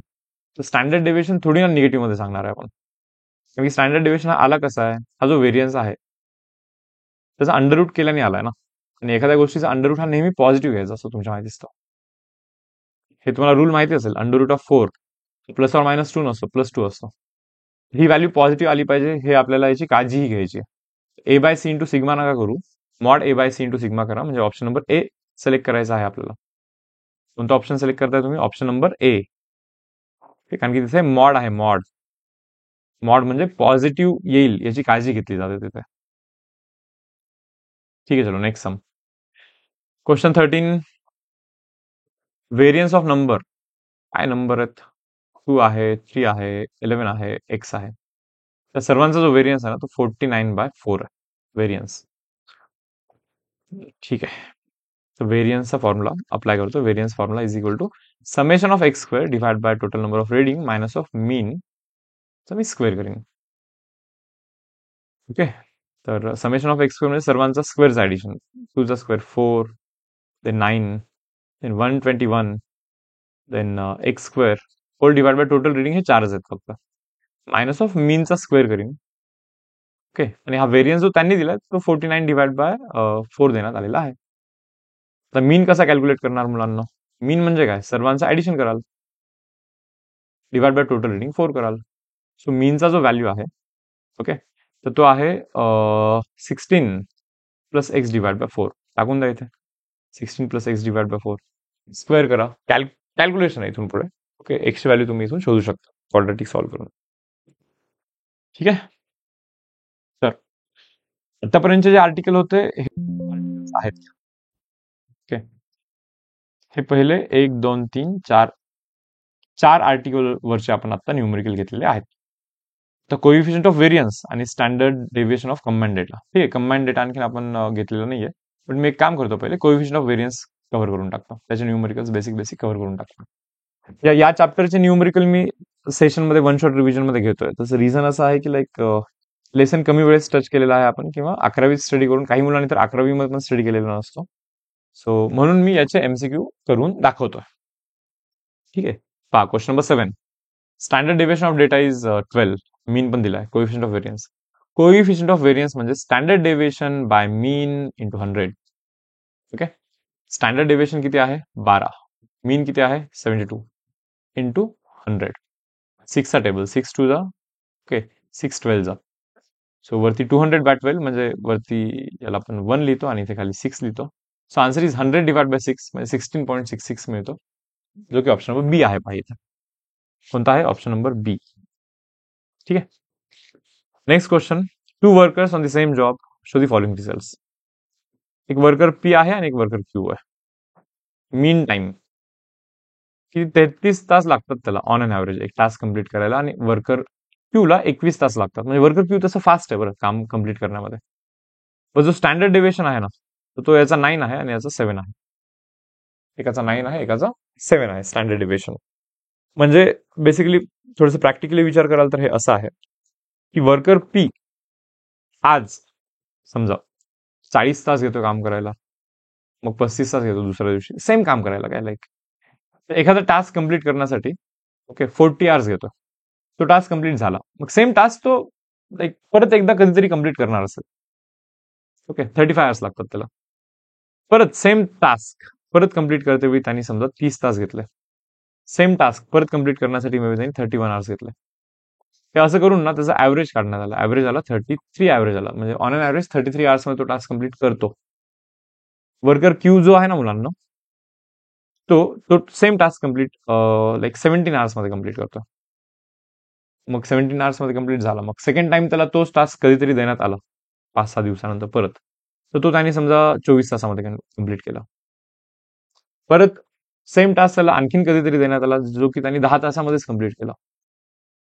तर स्टँडर्ड डेविएशन थोडी ना निगेटिव्ह मध्ये सांगणार आहे आपण. कारण की स्टँडर्ड डेविएशन हा आला कसा आहे, हा जो व्हेरियन्स आहे त्याचा अंडर रूट केल्याने आलाय ना. आणि एखाद्या गोष्टीचा अंडर रूट हा नेहमी पॉझिटिव्ह घ्यायचा असतो तुमच्या माहिती असतं. हे तुम्हाला रूल माहिती असेल, under root of 4 plus or minus 2 नसतो, +2 असतो. ही व्हॅल्यू पॉझिटिव्ह आली पाहिजे, हे आपल्याला याची काळजीही घ्यायची आहे. ए बाय सी इंटू सिग्मा नका करू, mod A by c into sigma करा, म्हणजे ऑप्शन नंबर ए सिलेक्ट करायचा आहे आपल्याला. कोणता ऑप्शन सिलेक्ट करताय तुम्ही? ऑप्शन नंबर ए. कारण की तिथे मॉड आहे, मॉड. मॉड म्हणजे पॉझिटिव्ह येईल याची काळजी घेतली जाते तिथे. ठीक आहे, चलो next sum. Question 13. Variance of number. काय नंबर आहेत? 2 आहे, 3 आहे, 11 आहे, एक्स आहे. त्या सर्वांचा जो व्हेरियन्स आहे ना, तो 49/4 आहे व्हेरियन्स. ठीक आहे. तर व्हेरियन्सचा फॉर्म्युला अप्लाय करतो. Variance formula is equal to summation of x square divide by total number of reading minus of mean. तर मी स्क्वेअर करीन. ओके. तर समेशन ऑफ एक्स स्क्वेअर म्हणजे सर्वांचा स्क्वेअरचा ऍडिशन. 2चा square 4, then 9, then 121, then x square whole divide by total reading. हे 4च आहेत फक्त. मायनस ऑफ मीनचा स्क्वेअर करीन. ओके. आणि हा व्हेरियन्स जो त्यांनी दिला तो 49 डिवाइड बाय 4 देण्यात आलेला आहे. तर मीन कसा कॅल्क्युलेट करणार मुलांना? मीन म्हणजे काय? सर्वांचा ऍडिशन कराल, डिवाइड बाय टोटल रीडिंग 4 कराल. सो मीनचा जो व्हॅल्यू आहे, ओके, तर तो आहे 16 प्लस एक्स डिवाइड बाय 4. टाकून द्या इथे 16 plus x divide by 4. Square करा. कॅल्क्युलेशन आहे इथून पुढे. ओके. एक्सची व्हॅल्यू तुम्ही इथून शोधू शकता क्वाड्रॅटिक सॉल्व्ह करून. ठीक आहे. तर आतापर्यंतचे जे आर्टिकल होते हे आहेत. ओके. हे पहिले 1, 2, 3, 4 आर्टिकल वरचे आपण आता न्यूमेरिकल घेतलेले आहेत. तर कोइफिशियंट ऑफ व्हेरियन्स आणि standard deviation of combined data. ठीक आहे, कंबाईंड डेटा आणखी आपण घेतलेला नाहीये, पण मी एक काम करतो, पहिले कोइफिशियंट ऑफ व्हेरियन्स कव्हर करून टाकतो. त्याचे न्यूमेरिकल्स बेसिक कव्हर करून टाकतो. या चॅप्टरचे न्यूमेरिकल मी सेशन मध्ये वन शॉट रिव्हिजन मध्ये घेतोय. तसं रिझन असं आहे की लाईक लेसन कमी वेळेस टच केलेला आहे आपण, किंवा 11वीत स्टडी करून, काही मुलांनी तर 11वी मध्ये पण स्टडी केलेला नसतो. सो म्हणून मी याचे एमसीक्यू करून दाखवतोय. ठीक आहे. पहा question number 7. Standard deviation of data is 12. मीन पण दिलाय. Coefficient of variance. Coefficient of variance म्हणजे standard deviation bye mean into 100. Okay. Standard deviation किती आहे? 12. मीन किती आहे? 72 इंटू 100. 6चा टेबल, 6 2 जा, ओके, 6 12 जा. सो वरती 200 बाय 12 म्हणजे वरती याला आपण 1 लिहितो आणि इथे खाली 6 लिहितो. So answer is 100 divide by 6 म्हणजे 16.66 मिळतो, जो की ऑप्शन नंबर बी आहे. पाहिजे कोणता आहे? ऑप्शन नंबर बी. ठीक आहे. Next question. 2 workers on the same job, show the following results. एक वर्कर पी आहे आणि एक वर्कर क्यू आहे. मीन टाइम की 33 तास लागतात त्याला ऑन अन ॲव्हरेज एक टास्क कंप्लीट करायला, आणि वर्कर क्यू ला 21 तास लागतात. म्हणजे वर्कर क्यू तसं फास्ट आहे बरं काम कंप्लीट करण्यामध्ये. पण जो स्टँडर्ड डेव्हिएशन आहे ना, तर तो याचा 9 आहे आणि याचा 7 आहे. एकाचा 9 आहे, एकाचा 7 आहे स्टँडर्ड डेव्हिएशन. म्हणजे बेसिकली थोडंसं प्रॅक्टिकली विचार कराल तर हे असं आहे की वर्कर पी आज समजा 40 तास घेतो काम करायला, मग 35 तास घेतो दुसऱ्या दिवशी सेम काम करायला. काय लाईक एखादा टास्क कंप्लीट करण्यासाठी, ओके, 40 आवर्स घेतो. तो टास्क कंप्लीट झाला, मग सेम टास्क तो लाईक परत एकदा कधीतरी कंप्लीट करणार असेल. ओके. 35 आवर्स लागतात त्याला. परत सेम टास्क परत कंप्लीट करते वेळी त्यांनी समजा 30 तास घेतले. सेम टास्क परत कंप्लीट करण्यासाठी मे बी त्यांनी 31 आवर्स घेतले. हे असं करून ना त्याचा ऍव्हरेज काढण्यात आला. ऍव्हरेज आला 33. ऍव्हरेज आला म्हणजे ऑन अन ऍव्हरेज 33 आवर्स मध्ये तो टास्क कंप्लीट करतो. वर्कर क्यू जो आहे ना मुलांना, तो तो same task complete like 17 hours मध्ये कंप्लीट करतो. मग 17 आवर्स मध्ये कंप्लीट झाला, मग सेकंड टाइम त्याला तोच टास्क कधीतरी देण्यात आला 5-6 दिवसानंतर परत, तर तो त्याने समजा 24 तासामध्ये कंप्लीट केला. परत सेम टास्क त्याला आणखीन कधीतरी देण्यात आला, जो की त्यांनी 10 तासामध्येच कंप्लीट केला.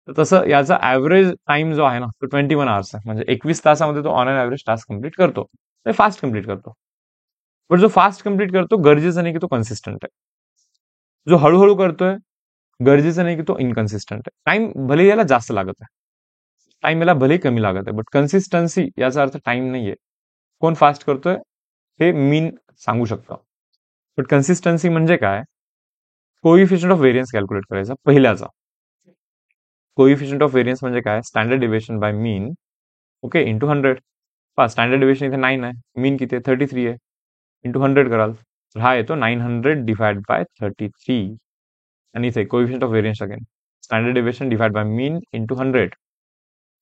तर तसं याचा ऍव्हरेज टाइम जो आहे ना, तो 21 आवर्स आहे. म्हणजे 21 तासामध्ये तो on an average task complete करतो. फास्ट कंप्लीट करतो. पण जो फास्ट कंप्लीट करतो गरजेचं नाही की तो कन्सिस्टंट आहे. जो हळूहळू करतोय गरजेचं नाही की तो इनकन्सिस्टंट आहे. टाइम भले याला जास्त लागत आहे, टाइम याला भले कमी लागत आहे, बट कन्सिस्टन्सी याचा अर्थ टाइम नाहीये. कोण फास्ट करतोय हे मीन सांगू शकतं. बट कन्सिस्टन्सी म्हणजे काय? कोइफिशियंट ऑफ व्हेरियन्स कॅल्क्युलेट करायचा पहिल्याचा. कोइफिशियंट ऑफ व्हेरियन्स म्हणजे काय? स्टँडर्ड डेव्हिएशन बाय मीन, ओके, इंटू 100. स्टँडर्ड डेव्हिएशन इथे 9 आहे, मीन किती आहे? 33 आहे. इंटू 100 कराल तर हा येतो 900 डिवाइड बाय 33 आणि इथे coefficient of variance again standard deviation divide by mean into 100.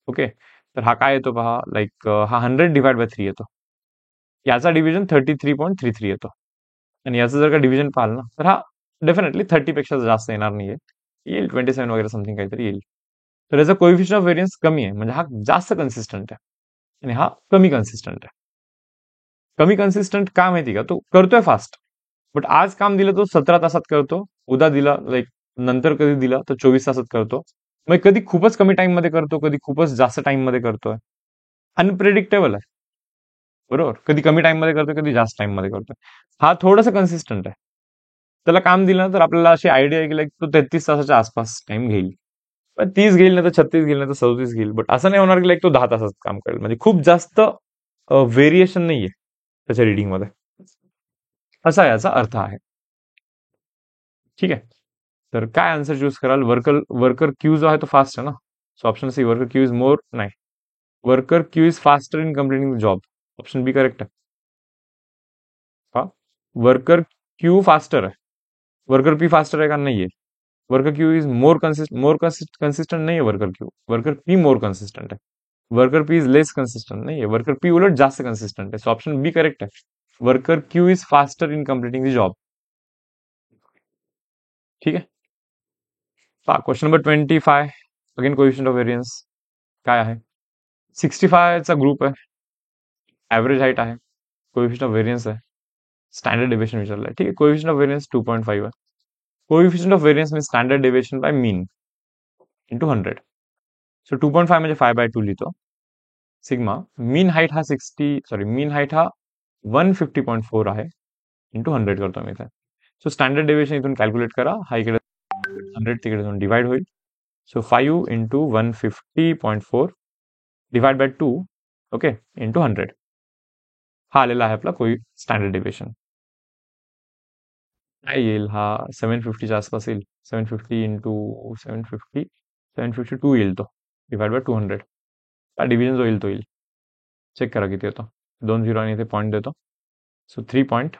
Okay, तर हा काय येतो पहा, लाईक हा 100 डिवाइड बाय 3 येतो. याचा डिव्हिजन 33.33 येतो आणि याचं जर का डिव्हिजन पाहाल ना तर हा डेफिनेटली 30 पेक्षा जास्त येणार नाहीये, येईल 27 वगैरे समथिंग काहीतरी येईल. तर याचा कोएफिशियंट ऑफ व्हेरियन्स कमी आहे, म्हणजे हा जास्त कन्सिस्टंट आहे आणि हा कमी कन्सिस्टंट आहे. कमी कन्सिस्टंट का माहिती का, तो करतोय फास्ट बट आज काम दिलं तो 17 तासात करतो, उद्या दिला लाईक नंतर कधी दिला तर 24 तासात करतो, मग कधी खूपच कमी टाइम मध्ये करतो, कधी खूपच जास्त टाइम मध्ये करतोय. अनप्रिडिक्टेबल आहे, बरोबर, कधी कमी टाइम मध्ये करतोय, कधी जास्त टाइम मध्ये करतोय. हा थोडासा कन्सिस्टंट आहे. त्याला काम दिलं ना तर आपल्याला अशी आयडिया आहे की लाईक तो 33 तासाच्या आसपास टाइम घेईल, पण 30 घेईल ना तर 36 घेईल ना तर 37 घेईल, बट असं नाही होणार की लाईक तो 10 तासात काम करेल. म्हणजे खूप जास्त व्हेरिएशन नाहीये त्याच्या रिडिंग मध्ये, असा याचा अर्थ आहे. ठीक आहे, तर काय आन्सर चूज कराल? वर्कर वर्कर क्यू जो आहे तो फास्ट आहे ना, so option C worker Q is more, नाही, worker Q is faster in completing the job. Option B correct है. हा, वर्कर क्यू फास्टर है, वर्कर पी फास्टर है का नहीं है? Worker Q is more consistent नहीं है worker Q, worker P more consistent है. Worker P is less consistent नहीं है, वर्कर पी उलट जास्त कंसिस्टेंट है. सो ऑप्शन बी करेक्ट है, worker Q is faster in completing the job. ठीक है, question number 25, again coefficient of variance काय आहे? 65 चा ग्रुप आहे, ऍव्हरेज हाईट आहे, कोएफिशिएंट ऑफ वेरियन्स आहे, स्टँडर्ड डेविएशन विचारलाय. ठीक आहे, कोएफिशिएंट ऑफ वेरियन्स 2.5 आहे. Coefficient of variance mean standard deviation by mean into 100. So 2.5 म्हणजे 5/2 लिहितो. सिग्मा मीन हाईट हा 150.4 आहे, इंटू 100 करतो मी इथे. सो स्टँडर्ड डेविएशन इथून कॅल्क्युलेट करा, हा इकडे 100 तिकडे जाऊन डिवाइड होईल. So 5 into 150.4 divide by 2, okay, into 100. हा आलेला आहे आपला कोई स्टँडर्ड डेविएशन. काय येईल हा? 750च्या आसपास येईल. 750 इंटू 750, 752 येईल तो, डिवाइड बाय 200. हा डिव्हिजन जो येईल तो येईल. चेक करा किती येतो. 2 झिरो आणि इथे पॉईंट देतो. सो 3.76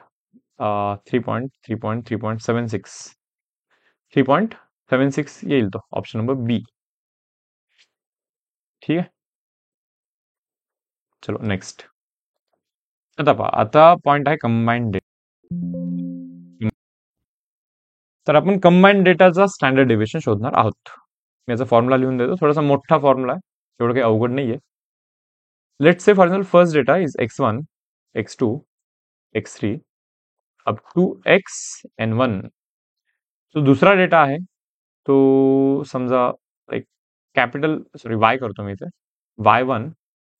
3.76 येईल तो, ऑप्शन नंबर बी. ठीक आहे, चलो नेक्स्ट. आता पहा, आता पॉइंट आहे कंबाईंड डेटा. तर आपण कंबाईंड डेटाचा स्टँडर्ड डेविएशन शोधणार आहोत. मी याचा फॉर्म्युला लिहून देतो, थोडासा मोठा फॉर्म्युला आहे, एवढं काही अवघड नाहीये. Let's say for example first data is x1, x2, x3 up to xn1. जो दुसरा डेटा आहे तो समजा लाईक कॅपिटल सॉरी वाय करतो मी इथे, y1,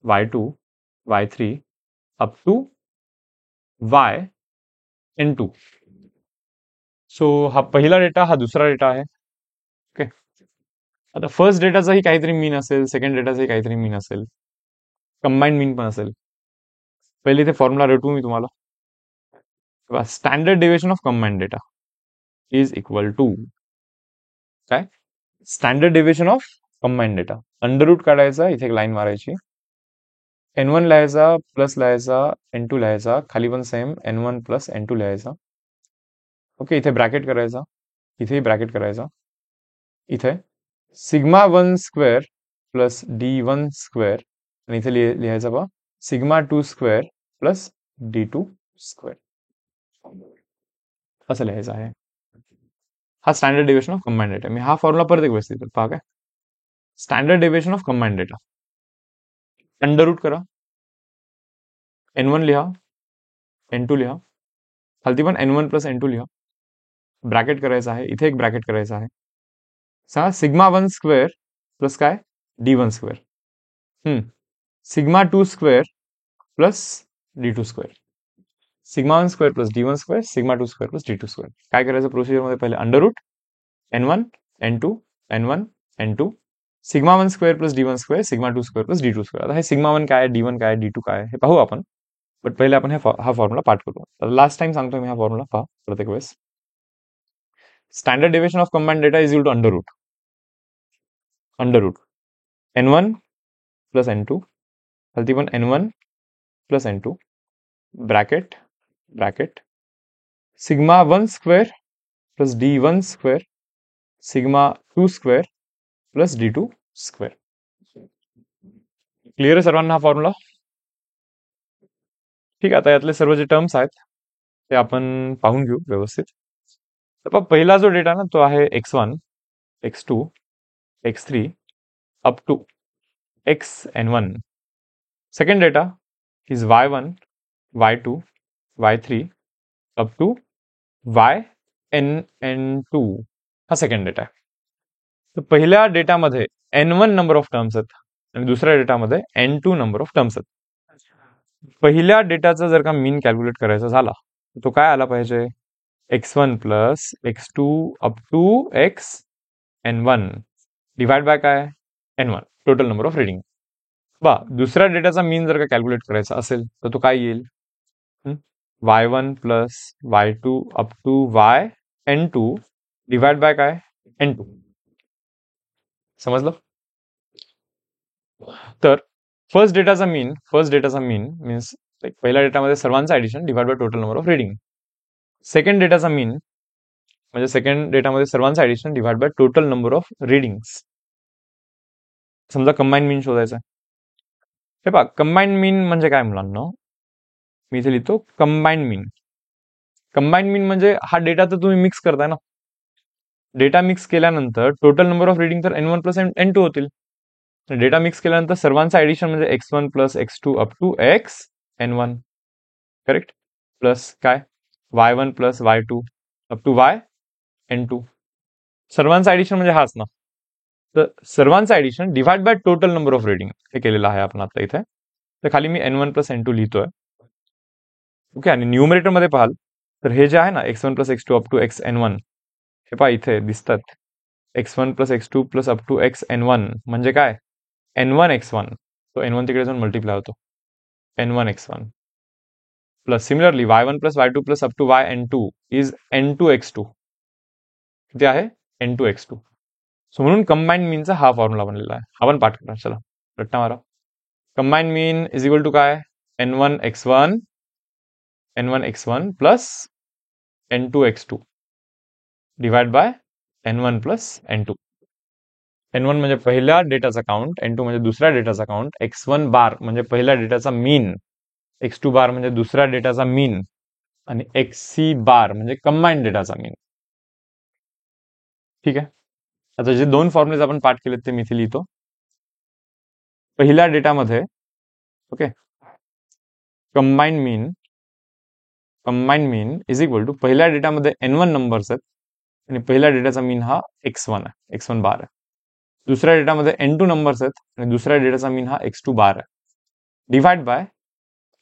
y2, y3 up to yn2. So हा पहिला डेटा, हा दुसरा डेटा आहे. ओके, आता फर्स्ट डेटाचाही काहीतरी मीन असेल, सेकंड डेटाचाही काहीतरी मीन असेल, कंबाईंड मीन पण असेल. पहिले इथे फॉर्म्युला रेटू मी तुम्हाला. Standard deviation of combined data is equal to काय? Standard deviation of combined data. Under root काढायचा, इथे एक लाईन मारायची, n1 लिहायचा, प्लस लिहायचा, n2 लिहायचा, खाली पण सेम n1 प्लस n2 लिहायचा. ओके, इथे ब्रॅकेट करायचा, इथेही ब्रॅकेट करायचा, इथे sigma 1 square plus d1 square आणि इथे लिहायचा बा sigma 2 square plus d2 square, असं लिहायचं आहे. हा standard deviation of combined data. मी हा फॉर्म्युला परत एक वेळेस देतो, पहा काय. Standard deviation of combined data, under root करा, n1 लिहा, n2 लिहा, खालती पण n1 प्लस n2 लिहा, ब्रॅकेट करायचं आहे, इथे एक ब्रॅकेट करायचं आहे. सांगा सिग्मा 1 स्क्वेअर प्लस काय? d1 square, sigma 2 square plus d2 square, sigma 1 square plus d1 square, sigma 2 square plus d2 square. काय करायचं प्रोसिजरमध्ये? पहिले under root n1 n2 n1 n2 sigma 1 square plus d1 square, sigma 2 square plus d2 square. आता हे sigma 1 काय, d1 काय, d2 काय हे पाहू आपण, बट पहिले आपण हा फॉर्म्युला पाठ करू. लास्ट टाइम सांगतोय मी हा फॉर्म्युला, पहा प्रत्येक वेळेस. Standard deviation of combined data is equal to under root n1 plus n2, खालती पण n1 plus n2, bracket bracket sigma 1 square plus D1 square sigma 2 square plus D2 square. Clear आहे सर्वांना हा फॉर्म्युला? ठीक आहे, आता यातले सर्व जे टर्म्स आहेत ते आपण पाहून घेऊ व्यवस्थित. तर पहिला जो डेटा ना तो आहे x1, x2, x3 up to xn1. Second data is y1, y2, y3 up to yn2. हा सेकंड डेटा आहे. तर पहिल्या डेटामध्ये n1 नंबर ऑफ टर्म्स आहेत आणि दुसऱ्या डेटामध्ये n2 नंबर ऑफ टर्म्स आहेत. पहिल्या डेटाचा जर का मीन कॅल्क्युलेट करायचा झाला तर तो काय आला पाहिजे, x1 plus x2 up to xn1 divide by काय, n1 total number of reading. दुसऱ्या डेटाचा मीन जर का कॅल्क्युलेट करायचा असेल तर तो काय येईल, y1 plus y2 up to yn2 divide by काय, n2. समजलं? तर फर्स्ट डेटाचा मीन मीन्स पहिल्या डेटामध्ये सर्वांचं addition divide by total number of reading. Second डेटाचा मीन म्हणजे सेकंड डेटामध्ये सर्वांचं addition divide by total number of readings. समजा कंबाईन मीन शोधायचा आहे. हे पहा, कंबाईन मीन म्हणजे काय मुलांना, मी इथे लिहितो कंबाईन मीन. कंबाईन मीन म्हणजे हा डेटा तर तुम्ही मिक्स करताय ना. डेटा मिक्स केल्यानंतर टोटल नंबर ऑफ रीडिंग तर n1 प्लस n2 होतील. डेटा मिक्स केल्यानंतर सर्वांचं ऍडिशन म्हणजे x1 plus x2 up to xn1. Correct. Plus काय y1 plus y2 up to yn2. सर्वांचं ऍडिशन म्हणजे हाच ना. तर सर्वांचं addition divide by total number of reading हे केलेलं आहे आपण आता इथे. तर खाली मी n1 प्लस n2 लिहितोय. ओके. आणि न्यूमरेटर मध्ये पाहाल तर हे जे आहे ना x1 plus x2 up to xn1, हे पहा इथे दिसतात x1 plus x2 plus up to xn1 म्हणजे काय, n1 x1. तो n1 तिकडे जाऊन मल्टिप्लाय होतो, n1 x1 plus similarly y1 plus y2 plus up to yn2 is n2 x2. किती आहे, n2 x2. सो म्हणून कंबाईन मीनचा हा फॉर्म्युला बनलेला आहे. हा पण पाठ करा, चला रट्टा मारा. Combine mean is equal to काय, n1 x1 plus n2 x2 divide by n1 plus n2. n1 म्हणजे पहिल्या डेटाचा काउंट, n2 म्हणजे दुसऱ्या डेटाचा काउंट, x1 बार म्हणजे पहिल्या डेटाचा मीन, x2 बार म्हणजे दुसऱ्या डेटाचा मीन आणि xc बार म्हणजे कंबाईन डेटाचा मीन. ठीक आहे. आता जे दोन फॉर्म्युलेज आपण पाठ केलेत ते मी इथे लिहितो. पहिल्या डेटामध्ये okay combine mean is equal to पहिल्या डेटामध्ये n1 नंबर्स आहेत आणि पहिल्या डेटाचा मीन हा x1 आहे, x1 बार आहे. दुसऱ्या डेटामध्ये n2 नंबर्स आहेत आणि दुसऱ्या डेटाचा मीन हा x2 बार आहे, divide by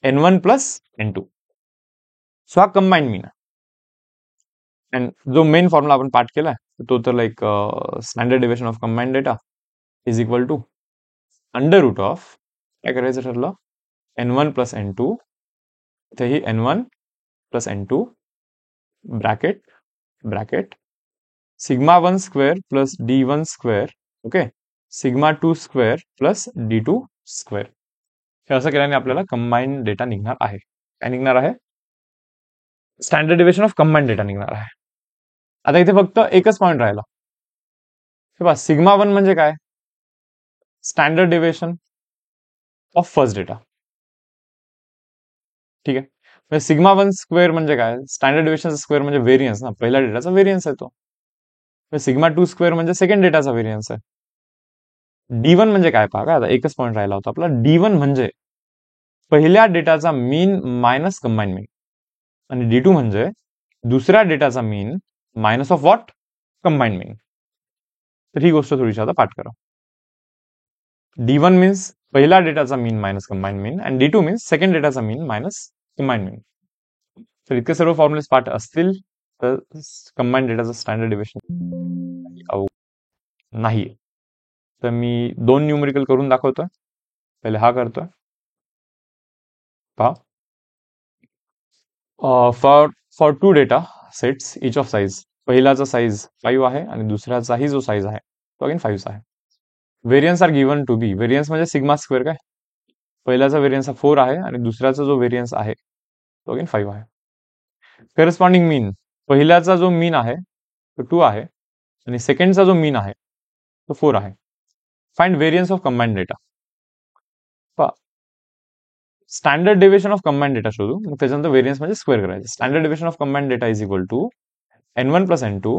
n1 plus n2. So हा कंबाईन मीन आहे. अँड जो मेन फॉर्म्युला आपण पाठ केलाय तो तर like standard deviation of combine data is equal to under root of काय करायचं ठरलं, n1 प्लस n2, इथेही n1 plus n2 bracket sigma 1 square plus D1 square, okay, sigma 2 square plus D2 square. हे असं केल्याने आपल्याला कंबाईन डेटा निघणार आहे. काय निघणार आहे, standard deviation of combine data निघणार आहे. आता इथे फक्त एकच पॉईंट राहिला. हे पहा, सिग्मा 1 म्हणजे काय, standard deviation of first data. ठीक आहे. म्हणजे सिग्मा 1 स्क्वेअर म्हणजे काय, स्टँडर्ड डेविएशन स्क्वेअर म्हणजे व्हेरियन्स ना, पहिल्या डेटाचा व्हेरियन्स आहे तो. सिग्मा 2 स्क्वेअर म्हणजे सेकंड डेटाचा व्हेरियन्स आहे. D1 म्हणजे काय पहा, आता एकच पॉईंट राहिला होता आपला. D1 म्हणजे पहिल्या डेटाचा मीन मायनस कंबाईन मीन आणि D2 म्हणजे दुसऱ्या डेटाचा मीन मायनस ऑफ व्हॉट, कंबाईन मीन. तर ही गोष्ट थोडीशी आता पाठ करा. D1 मीन्स पहिल्या डेटाचा मीन मायनस कंबाईन मीन आणि D2 मीन्स सेकंड डेटाचा मीन मायनस कंबाईन मीन. तर इतके सर्व फॉर्म्युलेस पाठ असतील तर कंबाईन डेटाचं स्टँडर्ड डेविएशन नाही. तर मी 2 न्यूमेरिकल करून दाखवतोय. पहिले हा करतोय, पहा. For 2 data sets each of size, पहिल्याचा साइज 5 आहे आणि दुसऱ्याचाही जो साइज आहे तो अगेन 5 आहे. Variance are given to be, variance म्हणजे सिग्मा स्क्वेअर. काय, पहिल्याचा व्हेरियन्स हा 4 आहे आणि दुसऱ्याचा जो व्हेरियन्स आहे तो अगेन 5 आहे. करस्पॉन्डिंग मीन, पहिल्याचा जो मीन आहे तो 2 आहे आणि सेकंडचा जो मीन आहे तो 4 आहे. Find variance of combined data. Standard deviation of combined data शोधू, मग त्याच्यानंतर व्हेरियन्स म्हणजे स्क्वेअर करायचं. Standard deviation of combined data is equal to n1 plus n2,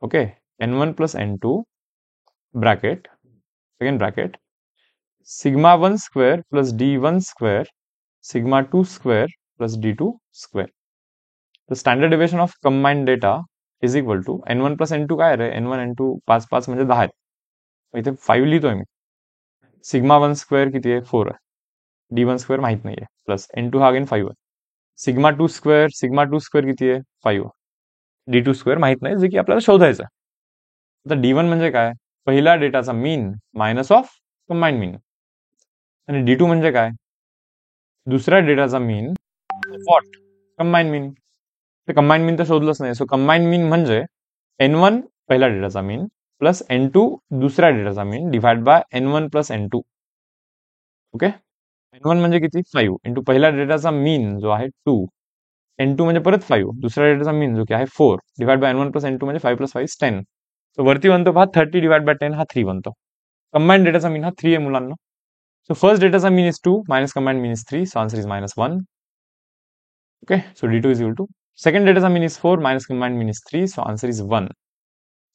okay, n1 plus n2 bracket, second bracket, sigma 1 square plus d1 square sigma 2 square plus d2 square. तर standard deviation of combined data is equal to n1 plus n2 काय रे, n1 n2 5 5 म्हणजे 10 आहेत, इथे 5 लिहितोय मी. Sigma 1 square किती आहे, 4 आहे. d1 square माहित नाहीये, प्लस n2 हा अगेन 5 आहे. सिग्मा टू स्क्वेअर किती आहे, 5 आहे. d2 स्क्वेअर माहित नाही, जे की आपल्याला शोधायचं आहे. आता d1 म्हणजे काय, पहिल्या डेटाचा मीन मायनस ऑफ कंबाईंड मीन, आणि d2 म्हणजे काय, दुसऱ्या डेटाचा मीन वॉट कंबाईंड मीन. ते कंबाईंड मीन तर शोधलंच नाही, सो कंबाईंड मीन म्हणजे n1 पहिल्या डेटाचा मीन प्लस n2 दुसऱ्या डेटाचा mean divide by n1 plus n2. Okay, n1 म्हणजे किती, 5 इंटू पहिल्या डेटाचा मीन जो आहे 2, n2 म्हणजे परत 5 दुसऱ्या डेटाचा मीन जो की आहे 4 divide by n1 plus n2 म्हणजे 5 प्लस 5 10. सो वरती बनतो पहा 30 डिवाइड बाय 10 हा 3 बनतो. कंबाईंड डेटाचा मीन हा 3 आहे मुलांना. सो फर्स्ट डेटाचा mean is 2 minus combined mean is 3, so answer is -1. Okay, so d2 is equal to, second डेटाचा mean is 4 minus combined mean is 3, so answer is 1.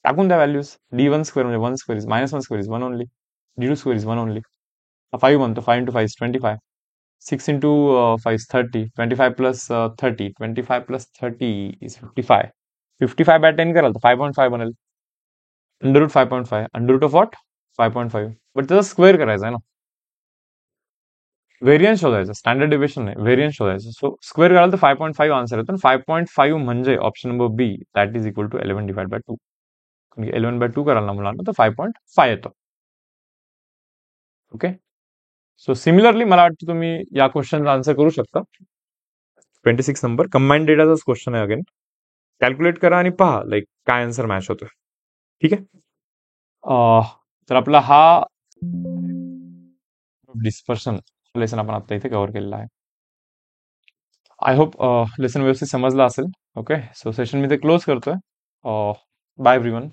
टाकून द्या व्हॅल्यूज. d1 स्क्वेअर म्हणजे 1 square is -1 square is 1 only, d2 square is 1 only. 5 बनतो, 5 into 5 is 25, 6 into 5 is 30, 25 plus 30, 25 plus 30 is 55. 55 by 10 कराल तर 5.5 बनेल. Under root 5.5, under root of what 5.5, but त्याचा square करायचा आहे ना. व्हेरियन्स शोधायचं, स्टँडर्ड डेविएशन नाही, व्हेरियन्स शोधायचं. सो स्क्वेअर कराल तर 5.5 आन्सर येतो. 5.5 म्हणजे option number B, that is equal to 11 divide by 2. 11/2 कराल ना मुलांना तर 5.5 येतो. ओके, सो सिमिलरली मला वाटतं तुम्ही या क्वेश्चनचा आन्सर करू शकता. 26 नंबर कंबाईंड डेटाचाच क्वेश्चन आहे अगेन. कॅल्क्युलेट करा आणि पहा लाईक काय आन्सर मॅच होतोय. ठीक आहे, तर आपला हा डिस्पर्शन लेसन आपण आता इथे कव्हर केलेला आहे. आय होप लेसन व्यवस्थित समजला असेल. ओके, सो सेशन मी ते क्लोज करतोय. Bye everyone.